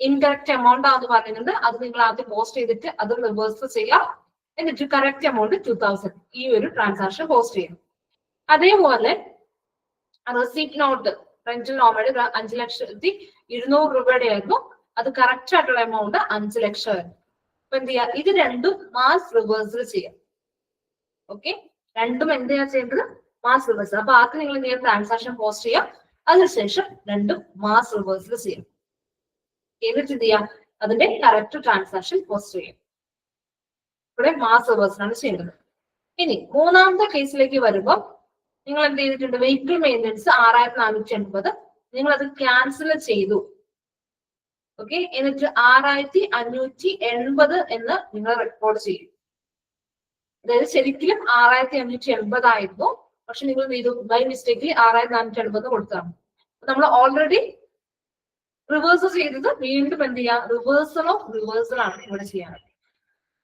ഇൻകറക്റ്റ് എമൗണ്ട് ആണെന്ന് പറയുന്നുണ്ട്. അത് നിങ്ങൾ ആദ്യം പോസ്റ്റ് ചെയ്തിട്ട് അത് റിവേഴ്സ് ചെയ്യാം, എന്നിട്ട് കറക്റ്റ് എമൗണ്ട് 2000 ഈ ഒരു ട്രാൻസാക്ഷൻ പോസ്റ്റ് ചെയ്യണം. അതേപോലെ റെസിപ്റ്റ് നോട്ട് റെന്റൽ നോമയുടെ 5,200,000 രൂപയുടെ ആയിരുന്നു, അത് കറക്റ്റ് ആയിട്ടുള്ള എമൗണ്ട് 5 ലക്ഷം ആയിരുന്നു. അപ്പൊ എന്ത് ചെയ്യാം? ഇത് രണ്ടും മാസ് റിവേഴ്സൽ ചെയ്യാം. ഓക്കെ, രണ്ടും എന്ത് ചെയ്യാ ചെയ്യേണ്ടത്? Mass reversal. അപ്പൊ ആദ്യം നിങ്ങൾ എന്ത് ചെയ്യാം? ട്രാൻസാക്ഷൻ പോസ്റ്റ് ചെയ്യാം, അതിനുശേഷം രണ്ടും മാസ് റിവേഴ്സൽ ചെയ്യാം. എന്നിട്ട് എന്ത് ചെയ്യാം? അതിന്റെ കറക്റ്റ് ട്രാൻസാക്ഷൻ പോസ്റ്റ് ചെയ്യാം. ഇവിടെ മാസ് റിവേഴ്സൽ ആണ് ചെയ്യേണ്ടത്. ഇനി മൂന്നാമത്തെ കേസിലേക്ക് വരുമ്പോൾ നിങ്ങൾ എന്ത് ചെയ്തിട്ടുണ്ട്? വെഹിക്കിൾ മെയിൻ്റെനൻസ് 6480 നിങ്ങൾ അത് ക്യാൻസൽ ചെയ്തു. ഓക്കെ, എന്നിട്ട് 6580 എന്ന് നിങ്ങൾ റെക്കോർഡ് ചെയ്യും. അതായത് ശരിക്കും 6580 ആയിരുന്നു, പക്ഷെ നിങ്ങൾ എന്ത് ചെയ്തു? ബൈ മിസ്റ്റേക്കിൽ 6480 കൊടുത്താണ്. നമ്മൾ ഓൾറെഡി റിവേഴ്സൽ ചെയ്തത് വീണ്ടും എന്ത് ചെയ്യാം? റിവേഴ്സൽ ഓഫ് റിവേഴ്സൽ ആണ് ഇവിടെ ചെയ്യാനുള്ളത്.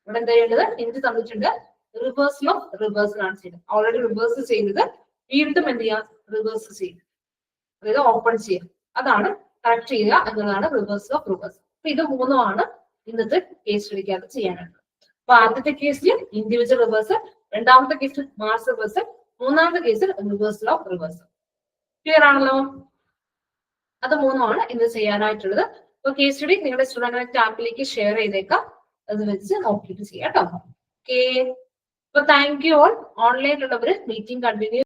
ഇവിടെ എന്താ ചെയ്യേണ്ടത്? എന്ത് തന്നിട്ടുണ്ട്? റിവേഴ്സൽ ഓഫ് റിവേഴ്സൽ ആണ് ചെയ്യുന്നത്. ഓൾറെഡി റിവേഴ്സൽ ചെയ്തത് വീണ്ടും എന്ത് ചെയ്യാം? റിവേഴ്സൽ ചെയ്യും, അതായത് ഓപ്പൺ ചെയ്യാം. അതാണ് കറക്റ്റ് ചെയ്യുക എന്നതാണ് റിവേഴ്സൽ ഓഫ് റിവേഴ്സൽ. അപ്പൊ ഇത് മൂന്നുമാണ് ഇന്നത്തെ കേസ് സ്റ്റഡിക്കകത്ത് ചെയ്യാനുള്ളത്. അപ്പൊ ആദ്യത്തെ കേസിൽ ഇൻഡിവിജ്വൽ റിവേഴ്സൽ, രണ്ടാമത്തെ കേസിൽ മാസ് റിവേഴ്സൽ, മൂന്നാമത്തെ കേസിൽ റിവേഴ്സൽ ഓഫ് റിവേഴ്സൽ. ക്ലിയർ ആണല്ലോ? അത് മൂന്നുമാണ് ഇന്ന് ചെയ്യാനായിട്ടുള്ളത്. അപ്പൊ കേസ് സ്റ്റഡി നിങ്ങളുടെ സ്റ്റുഡന്റ് കണക്ട് ആപ്പിലേക്ക് ഷെയർ ചെയ്തേക്കാം, അത് വെച്ച് നോക്കിയിട്ട് ചെയ്യാം കേട്ടോ. ഓക്കെ, അപ്പൊ താങ്ക് യു ഓൾ. ഓൺലൈനിലുള്ളവര് മീറ്റിംഗ് കണ്ടിന്യൂ